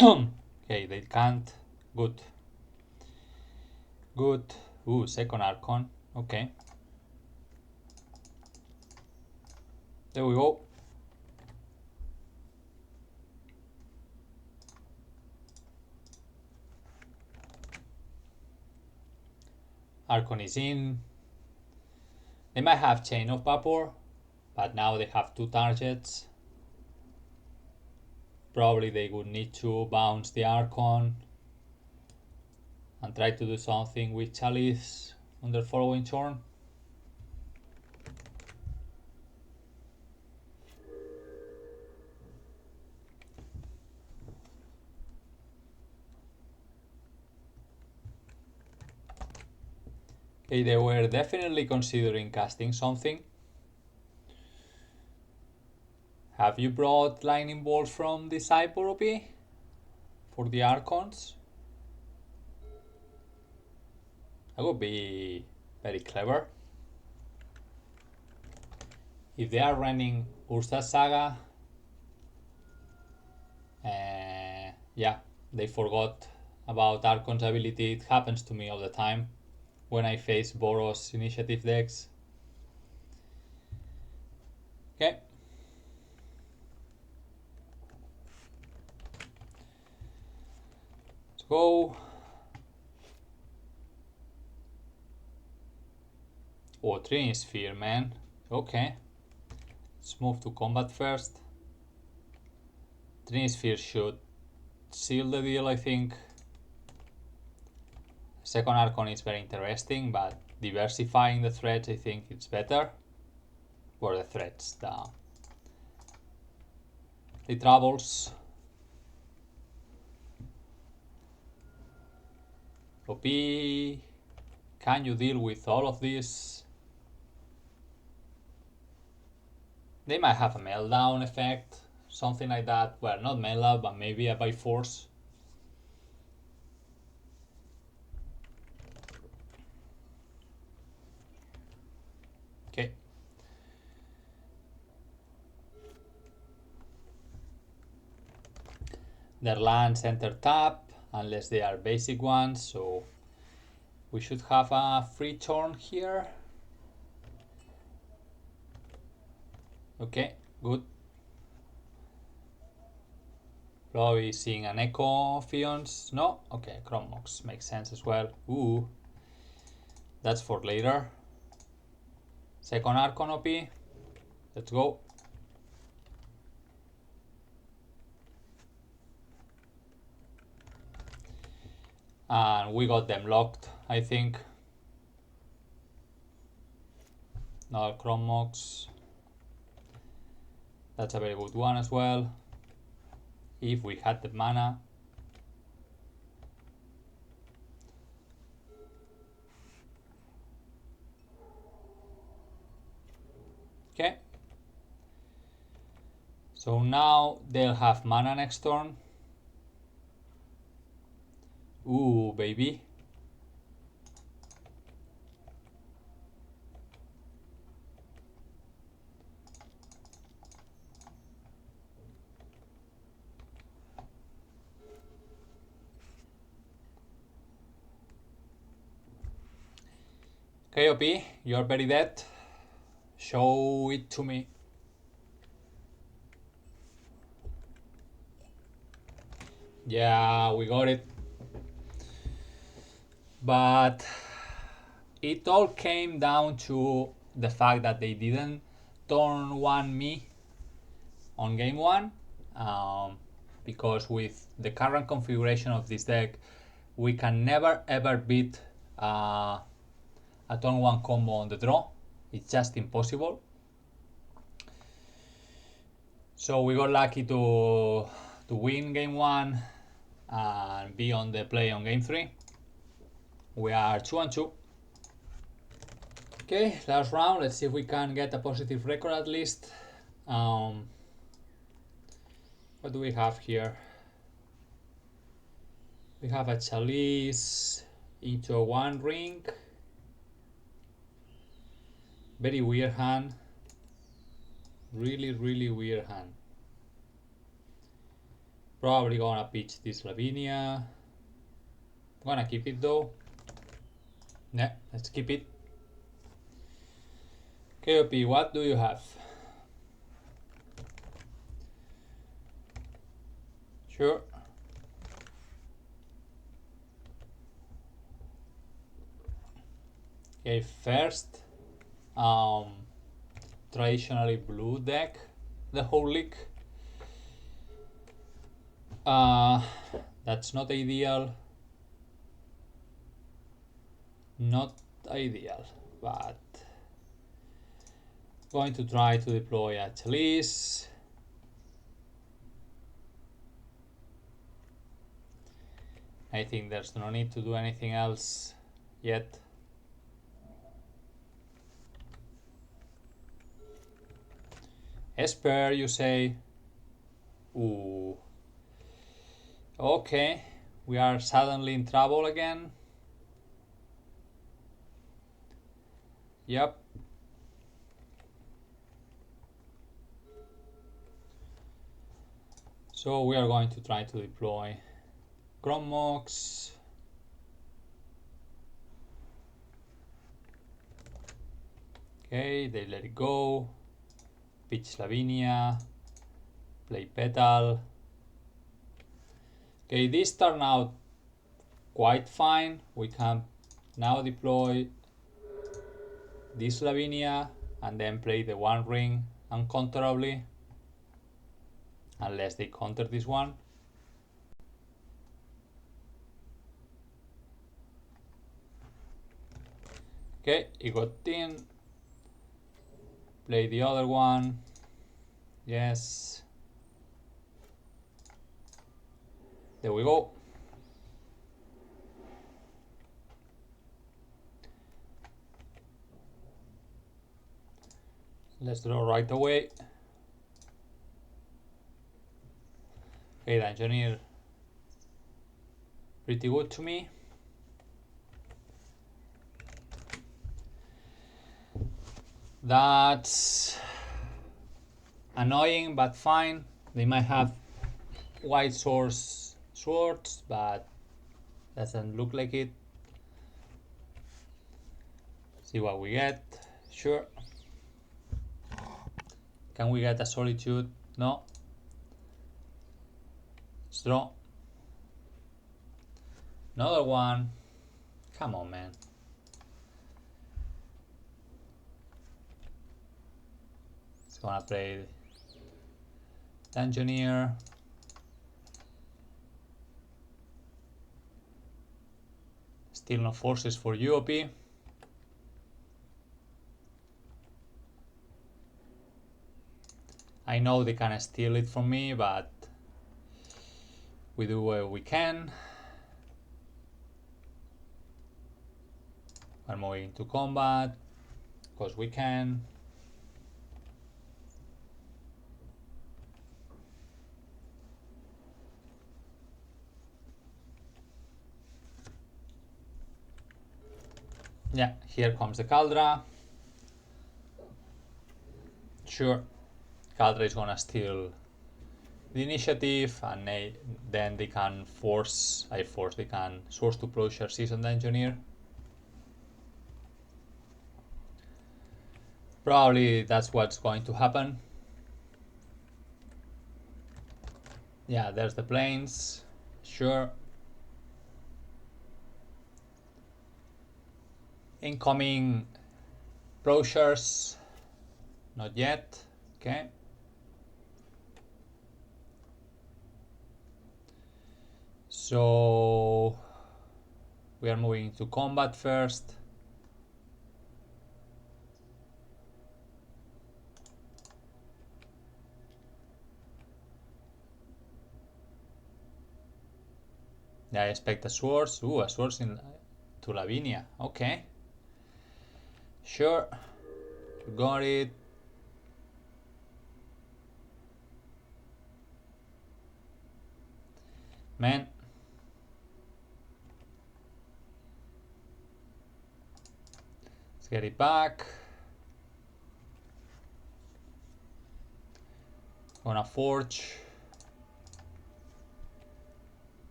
Speaker 1: Okay, they can't. Good. Good. Ooh, second Archon. Okay. There we go. Archon is in. They might have Chain of Vapor, but now they have 2 targets. Probably they would need to bounce the Archon and try to do something with Chalice on their following turn. Okay, they were definitely considering casting something. Have you brought lightning bolts from the Cyber OP for the Archons? That would be very clever. If they are running Ursa Saga, yeah, they forgot about Archon's ability. It happens to me all the time when I face Boros initiative decks. Okay. Let's go. Oh, Trinisphere, man. Okay. Let's move to combat first. Trinisphere should seal the deal, I think. Second Archon is very interesting, but diversifying the threats, I think it's better. Or the threats, the troubles. OP, can you deal with all of this? They might have a meltdown effect, something like that. Well, not meltdown, but maybe a by force. Okay. Their lands enter tap, unless they are basic ones, so we should have a free turn here. Okay, good. Probably seeing an Echo Fions. No? Okay, Chrome Mox makes sense as well. Ooh. That's for later. Second Archon OP. Let's go. And we got them locked, I think. Now Chrome Mox. That's a very good one as well. If we had the mana. Okay. So now they'll have mana next turn. Ooh, baby. Okay, OP, you're very dead. Show it to me. Yeah, we got it. But it all came down to the fact that they didn't turn 1 me on game 1. Because with the current configuration of this deck, we can never ever beat a turn 1 combo on the draw. It's just impossible. So we got lucky to win game 1 and be on the play on game 3. We are 2-2. Okay, last round. Let's see if we can get a positive record at least. What do we have here? We have a Chalice into a 1 ring. Very weird hand. Really, really weird hand. Probably gonna pitch this Lavinia. Gonna keep it though. Yeah, let's keep it. KOP, what do you have? Sure. Okay, first, traditionally blue deck, the whole league. That's not ideal. Not ideal, but going to try to deploy a Chalice. I think there's no need to do anything else yet. Esper, you say? Ooh. Okay, we are suddenly in trouble again. Yep. So we are going to try to deploy Chrome Mox. Okay, they let it go. Pitch Lavinia. Play Petal. Okay, this turned out quite fine. We can now deploy this Lavinia and then play the One Ring uncounterably. Unless they counter this one. Okay, it got in. Play the other one. Yes. There we go. Let's draw right away. Okay, Dungeoneer. Pretty good to me. That's annoying, but fine. They might have white swords, but doesn't look like it. See what we get. Sure. Can we get a Solitude? No. Let's draw. Another one. Come on, man. It's gonna play Dungeoneer. Still no forces for UOP. I know they can steal it from me, but we do what we can. We're moving to combat because we can. Yeah, here comes the Caldra. Sure, Caldra is gonna steal the initiative, and then they can they can source to closure Seasoned Dungeoneer. Probably that's what's going to happen. Yeah, there's the planes. Sure. Incoming brochures. Not yet. Okay. So we are moving to combat first. Yeah, I expect a swords. Ooh, a swords to Lavinia. Okay. Sure. Got it. Man. Let's get it back. Gonna forge.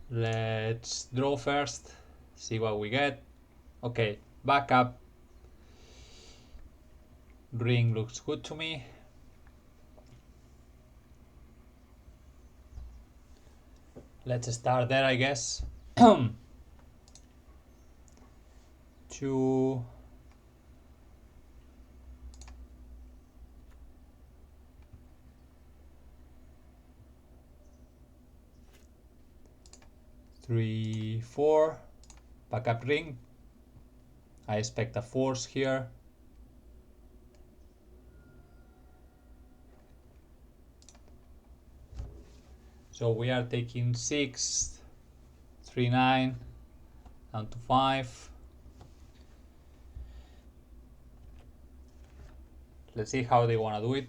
Speaker 1: Let's draw first. See what we get. Okay, backup. Ring looks good to me. Let's start there, I guess. 2. 3, 4. Backup ring. I expect a force here. So we are taking 6, 3, 9, down to 5. Let's see how they want to do it.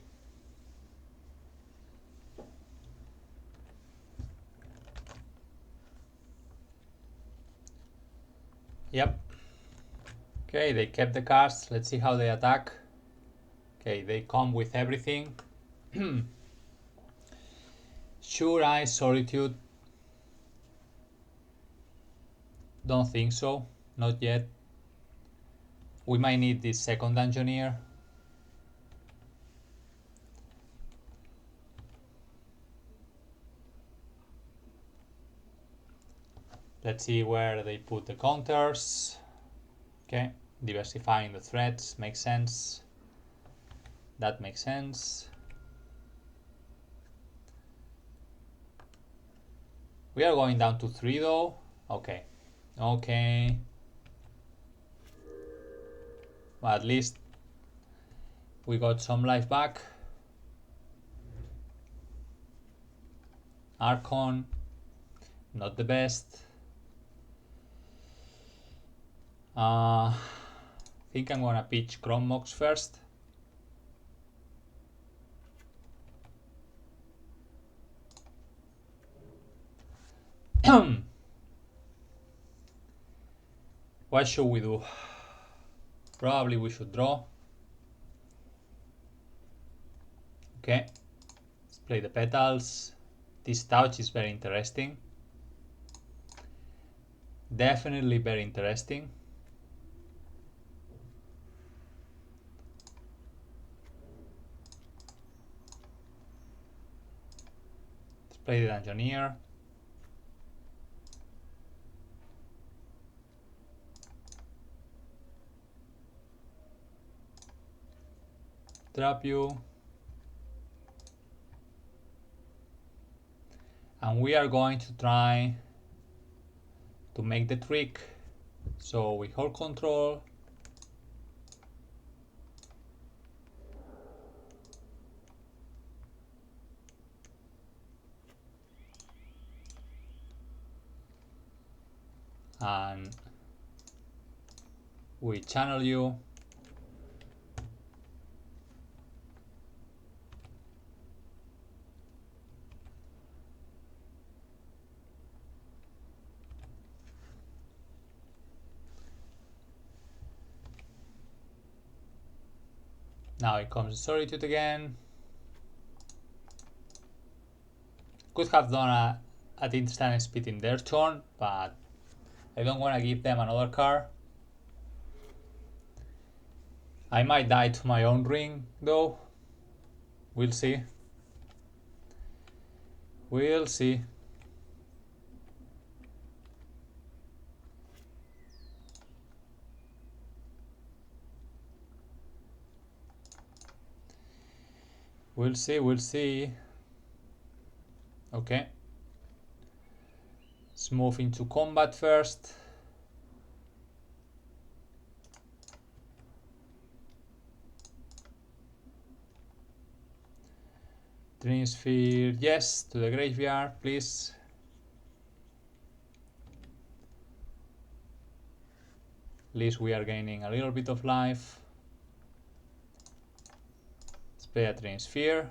Speaker 1: Yep. Okay, they kept the cards. Let's see how they attack. Okay, they come with everything. Sure Eye, Solitude. Don't think so. Not yet. We might need this second Dungeoneer. Let's see where they put the counters. Okay, diversifying the threats makes sense. That makes sense. We are going down to 3 though. Okay. Okay. Well, at least we got some life back. Archon, not the best. I think I'm gonna pitch Chrome Mox first. What should we do? Probably we should draw. Okay, let's play the petals. This touch is very interesting. Definitely very interesting. Let's play the Dungeoneer. Trap you. And we are going to try to make the trick. So we hold control. And we channel you. Now it comes Solitude again. Could have done at instant speed in their turn, but I don't want to give them another card. I might die to my own ring though. We'll see. We'll see. We'll see, we'll see. Okay. Let's move into combat first. Trinisphere, yes, to the graveyard, please. At least we are gaining a little bit of life. Let's play a Trinisphere.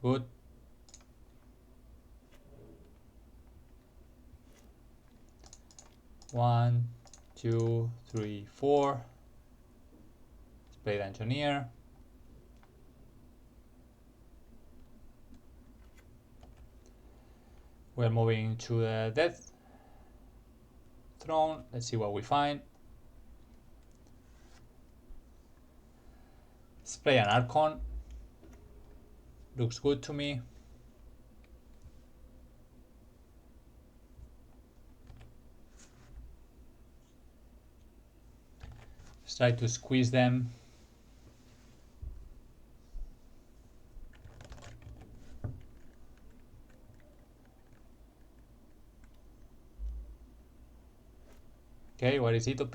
Speaker 1: Good. One, 2, 3, 4. Let's play Dungeoneer. We're moving to the Death Throne. Let's see what we find. Let's play an Archon. Looks good to me. Let's try to squeeze them. Okay, what is it, OP?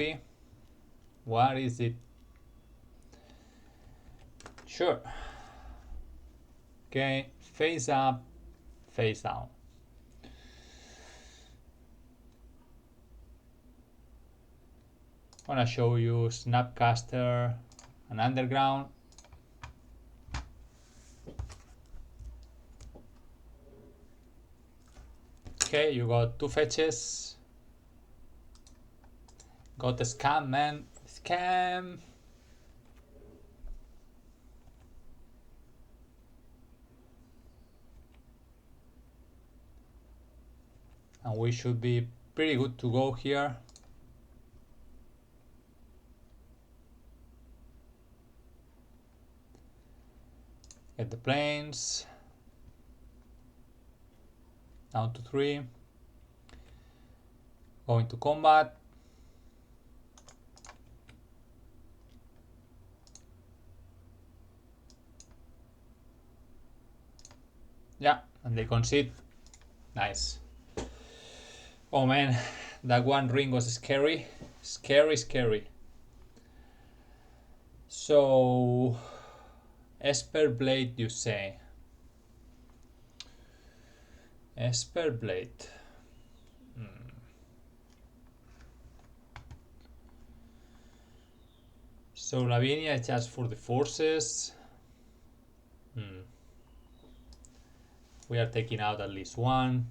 Speaker 1: What is it? Sure. Okay, face up, face down. I'm gonna show you Snapcaster and Underground. Okay, you got 2 fetches. Got the scam, man. Scam. And we should be pretty good to go here. Get the planes. Down to 3. Going to combat. Yeah, and they concede. Nice. Oh man, that one ring was scary. Scary. So, Esper Blade, you say? Esper Blade. So Lavinia is just for the forces. We are taking out at least one.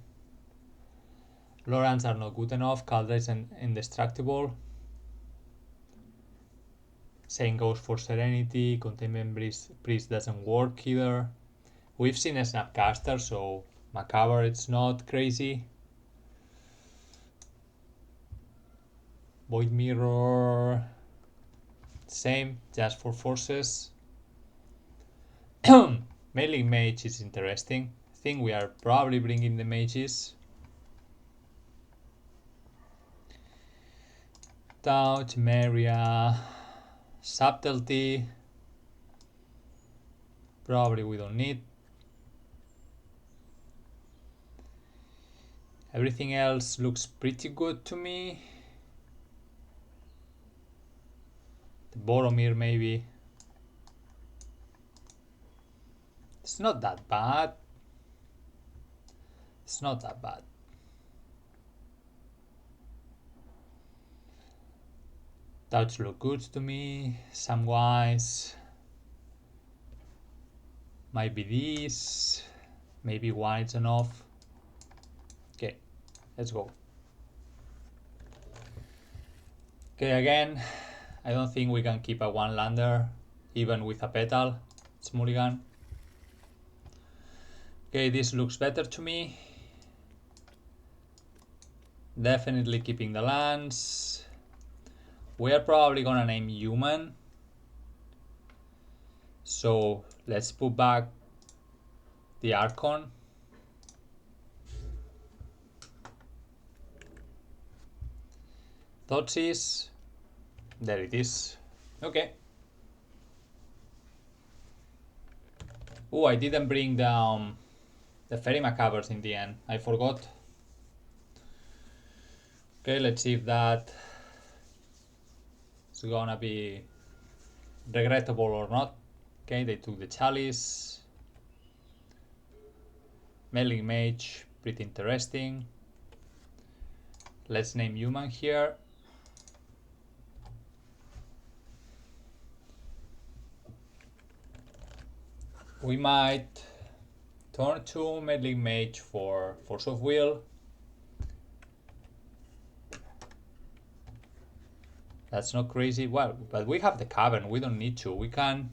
Speaker 1: Lorans are not good enough. Caldra is indestructible. Same goes for Serenity. Containment Priest doesn't work either. We've seen a Snapcaster, so Macabre it's not crazy. Void Mirror. Same, just for forces. Meddling Mage is interesting. I think we are probably bringing the mages. Touch, Emeria, Subtlety. Probably we don't need. Everything else looks pretty good to me. The Boromir maybe. It's not that bad. It's not that bad. Touch look good to me. Samwise. Might be these. Maybe one is enough. Okay, let's go. Okay, again, I don't think we can keep a one lander even with a petal. It's mulligan. Okay, this looks better to me. Definitely keeping the lands. We are probably gonna name human. So let's put back the Archon. Thoughtseize. There it is. Okay. Oh, I didn't bring down the Faerie Macabres in the end. I forgot. Okay, let's see if that is gonna be regrettable or not. Okay, they took the Chalice. Meddling Mage, pretty interesting. Let's name human here. We might turn to Meddling Mage for Force of Will. That's not crazy. Well, but we have the Cavern. We don't need to. We can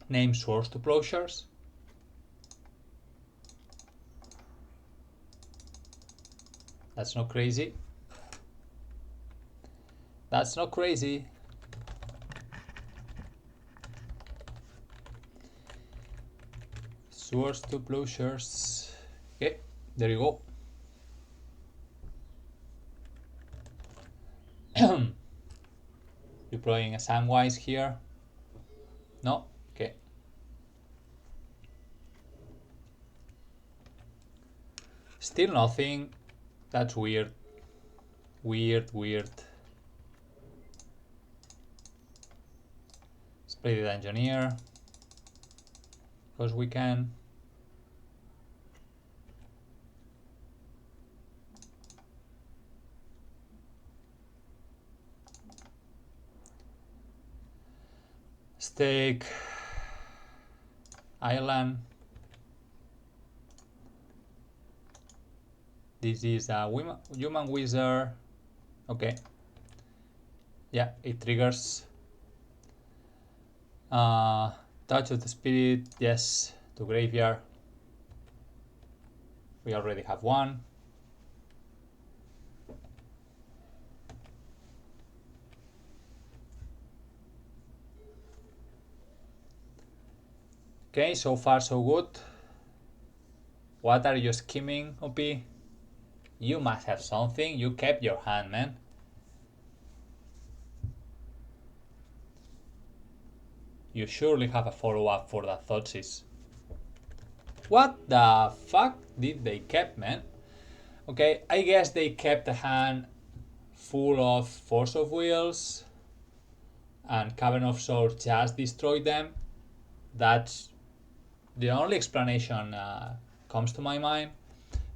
Speaker 1: name Swords to Plowshares. That's not crazy. That's not crazy. Swords to Plowshares. Okay, there you go. You deploying a Samwise here? No? Okay. Still nothing. That's weird. Weird. Let's play the Dungeoneer. Because we can. Stake. Island. This is a human wizard. Okay. Yeah, it triggers. Touch of the Spirit, yes, to graveyard. We already have one. Okay, so far so good. What are you scheming, OP? You must have something. You kept your hand, man. You surely have a follow-up for that Thoughtseize. What the fuck did they keep, man? Okay, I guess they kept a hand full of Force of Wills and Cavern of Souls just destroyed them. That's the only explanation comes to my mind.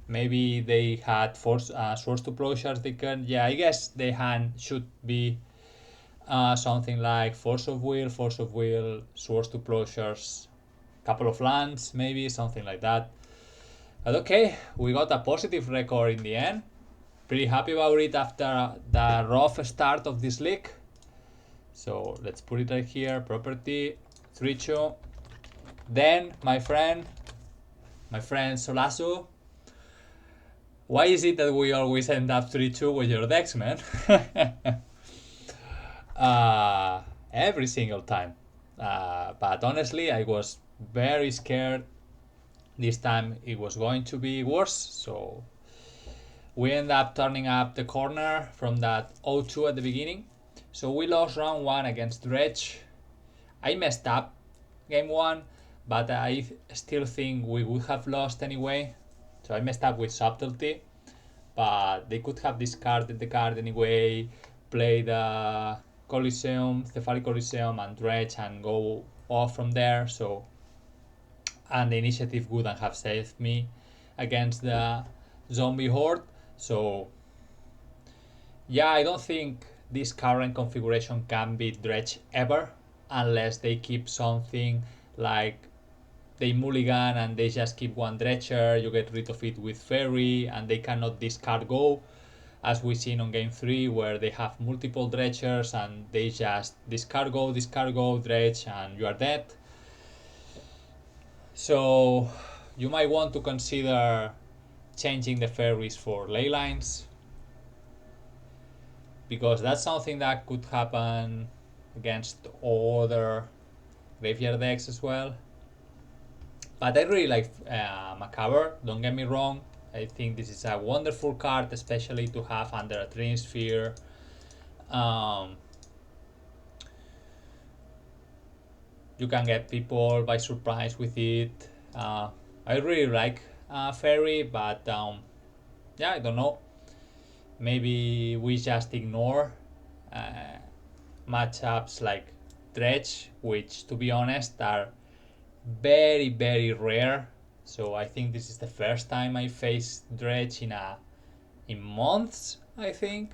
Speaker 1: Maybe they had Swords to Plowshares. They can, yeah, I guess their hand should be something like Force of Will, Swords to Plowshares, couple of lands, maybe something like that. But okay, we got a positive record in the end. Pretty happy about it after the rough start of this league. So let's put it right here, property, 3-2. Then, my friend Solasu, why is it that we always end up 3-2 with your decks, man? Every single time. But honestly, I was very scared this time it was going to be worse. So we end up turning up the corner from that 0-2 at the beginning. So we lost round 1 against Dredge. I messed up game 1, but I still think we would have lost anyway. So I messed up with Subtlety, but they could have discarded the card anyway, play the Coliseum, Faerie Coliseum and Dredge and go off from there. So, and the initiative wouldn't have saved me against the zombie horde. So yeah, I don't think this current configuration can beat Dredge ever, unless they keep something like they mulligan and they just keep one Dredger, you get rid of it with Faerie, and they cannot discard go, as we've seen on game 3, where they have multiple Dredgers and they just discard go, Dredge, and you are dead. So you might want to consider changing the Faeries for ley lines, because that's something that could happen against other graveyard decks as well. But I really like Macabre, don't get me wrong. I think this is a wonderful card, especially to have under a Trinisphere. You can get people by surprise with it. I really like Faerie, but yeah, I don't know. Maybe we just ignore matchups like Dredge, which to be honest are very, very rare. So I think this is the first time I faced Dredge in months, I think.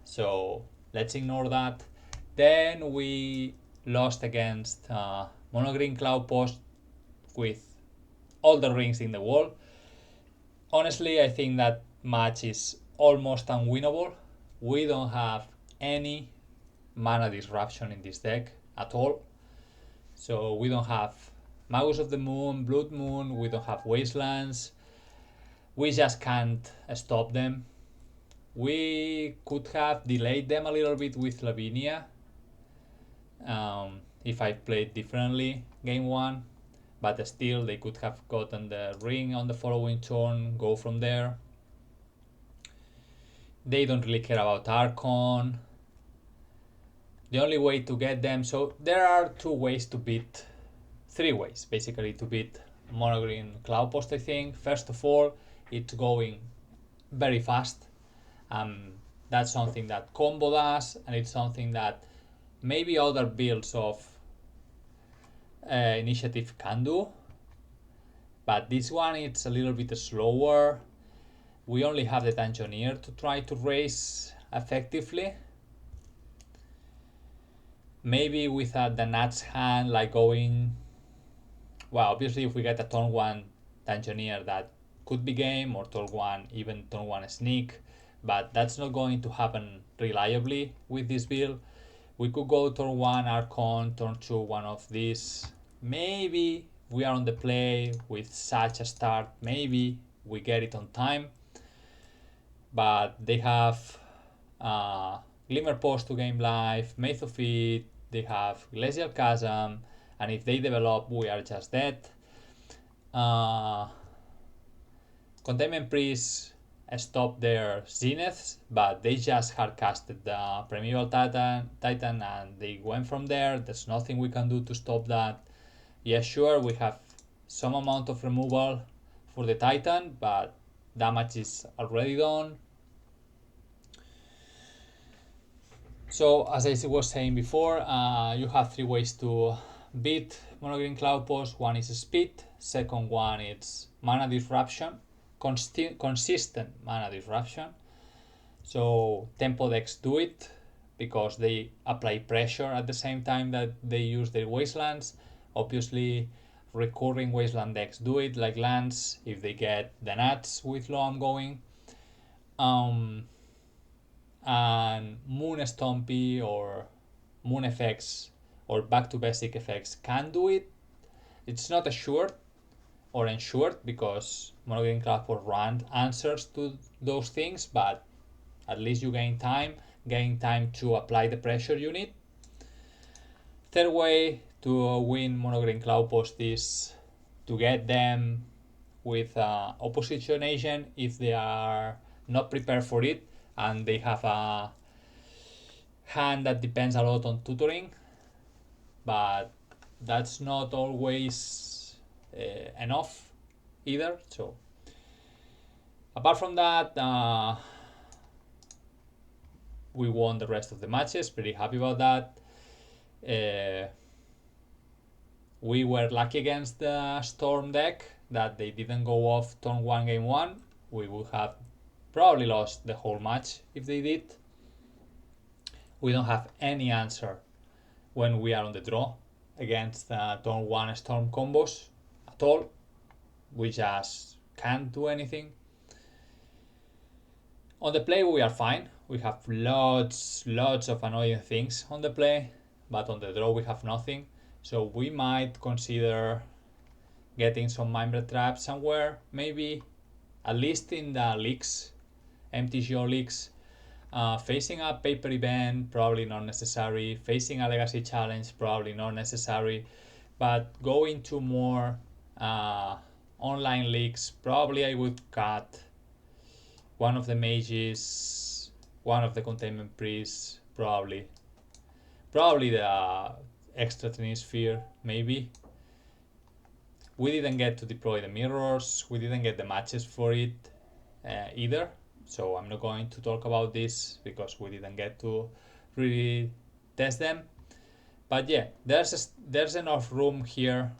Speaker 1: So let's ignore that. Then we lost against Mono Green Cloudpost with all the rings in the wall. Honestly, I think that match is almost unwinnable. We don't have any mana disruption in this deck at all. So we don't have Magus of the Moon, Blood Moon, we don't have Wastelands. We just can't stop them. We could have delayed them a little bit with Lavinia if I played differently game 1, but still they could have gotten the ring on the following turn, go from there. They don't really care about Archon. the only way to get them, so there are three ways basically to beat monogreen Cloudpost, I think. First of all, it's going very fast. That's something that combo does, and it's something that maybe other builds of initiative can do, but this one it's a little bit slower. We only have the Dungeoneer to try to race effectively. Maybe with the Nuts hand, like going, well, obviously if we get a turn 1 Dungeoneer, that could be game, or turn 1, even turn 1 Sneak, but that's not going to happen reliably with this build. We could go turn 1 Archon, turn 2 one of these. Maybe we are on the play with such a start, maybe we get it on time, but they have Glimmer Post to gain life, Maze of It, they have Glacial Chasm, and if they develop, we are just dead. Containment Priest stopped their Zeniths, but they just hardcasted the Primeval Titan and they went from there. There's nothing we can do to stop that. Yeah, sure, we have some amount of removal for the Titan, but damage is already done. So, as I was saying before, you have three ways to beat monogreen Cloudpost. One is speed, second one is mana disruption, consistent mana disruption. So tempo decks do it because they apply pressure at the same time that they use their wastelands. Obviously, recurring wasteland decks do it, like lands, if they get the nuts with low ongoing. And Moon Stompy or Moon effects or back to basic effects can do it. It's not assured or ensured because monogreen Cloudpost run answers to those things, but at least you gain time to apply the pressure you need. Third way to win monogreen Cloudpost is to get them with opposition agent if they are not prepared for it and they have a hand that depends a lot on tutoring, but that's not always enough either. So apart from that, we won the rest of the matches, pretty happy about that. We were lucky against the Storm deck that they didn't go off turn 1 game 1. We would have probably lost the whole match if they did. We don't have any answer when we are on the draw against turn 1 Storm combos at all. We just can't do anything. On the play we are fine. We have lots of annoying things on the play, but on the draw we have nothing. So we might consider getting some Mindbread traps somewhere, maybe at least in the leaks, MTGO leaks. Facing a paper event, probably not necessary. Facing a legacy challenge, probably not necessary. But going to more online leaks, probably I would cut one of the mages, one of the Containment Priests, probably the extra Trinisphere, maybe. We didn't get to deploy the mirrors, we didn't get the matches for it either, so I'm not going to talk about this because we didn't get to really test them. But yeah, there's enough room here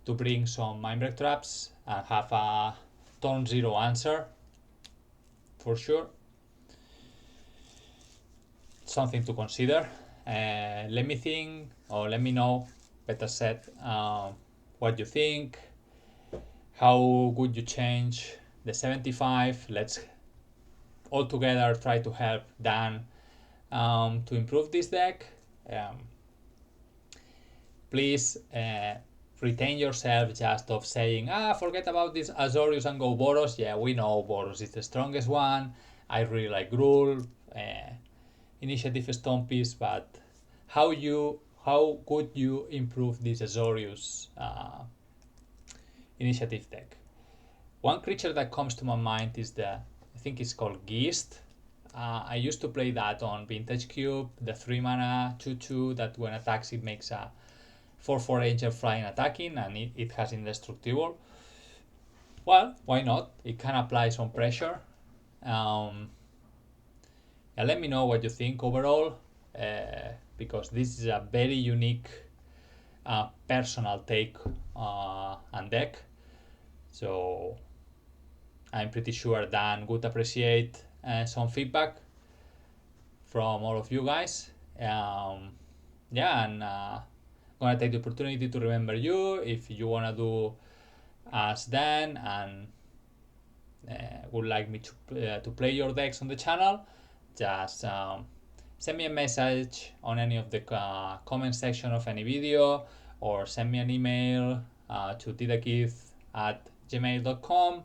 Speaker 1: to bring some Mindbreak traps and have a turn 0 answer for sure. Something to consider. Let me know, better said, what you think. How would you change the 75? Let's all together try to help Dan to improve this deck. Please retain yourself just of saying, forget about this Azorius and go Boros. Yeah, we know Boros is the strongest one. I really like Gruul, initiative Stompies, but how could you improve this Azorius initiative deck? One creature that comes to my mind is I think it's called Geist. I used to play that on Vintage Cube, the 3 mana 2/2 that when attacks it makes a 4/4 angel flying attacking, and it has indestructible. Well, why not? It can apply some pressure. And let me know what you think overall, because this is a very unique personal take and deck. So I'm pretty sure Dan would appreciate some feedback from all of you guys. Yeah, and gonna take the opportunity to remember you if you wanna do as Dan and would like me to play your decks on the channel, just send me a message on any of the comment section of any video, or send me an email to didakith@gmail.com.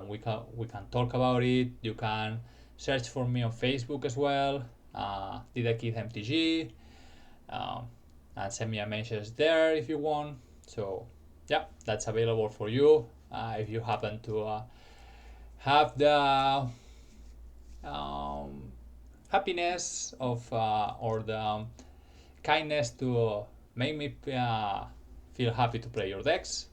Speaker 1: We can talk about it. You can search for me on Facebook as well, didakithmtg, and send me a message there if you want. So yeah, that's available for you if you happen to have the happiness of or the kindness to make me feel happy to play your decks.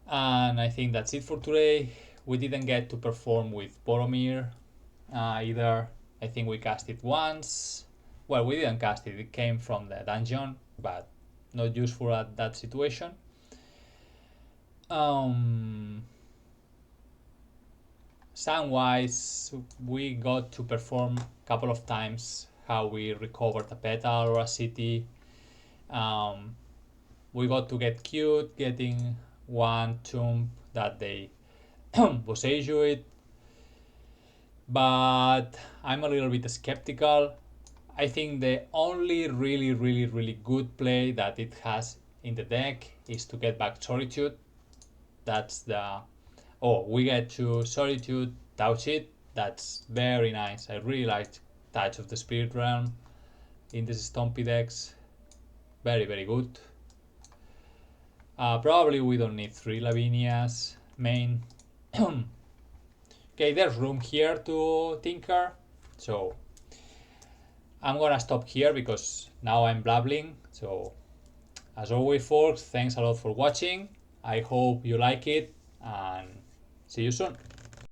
Speaker 1: And I think that's it for today. We didn't get to perform with Boromir either. I think we cast it once. Well, we didn't cast it, it came from the dungeon, but not useful at that situation. Samwise, we got to perform a couple of times how we recovered a petal or a city. We got to get cute, getting one tomb that they bosage it, but I'm a little bit skeptical. I think the only really good play that it has in the deck is to get back Solitude. That's the... Oh, we get to Solitude, touch it. That's very nice. I really like Touch of the Spirit Realm in this Stompy decks. Very good. Probably we don't need 3 Lavinias main. Okay, there's room here to tinker, so I'm gonna stop here because now I'm blabbling. So as always, folks, thanks a lot for watching. I hope you like it, and see you soon.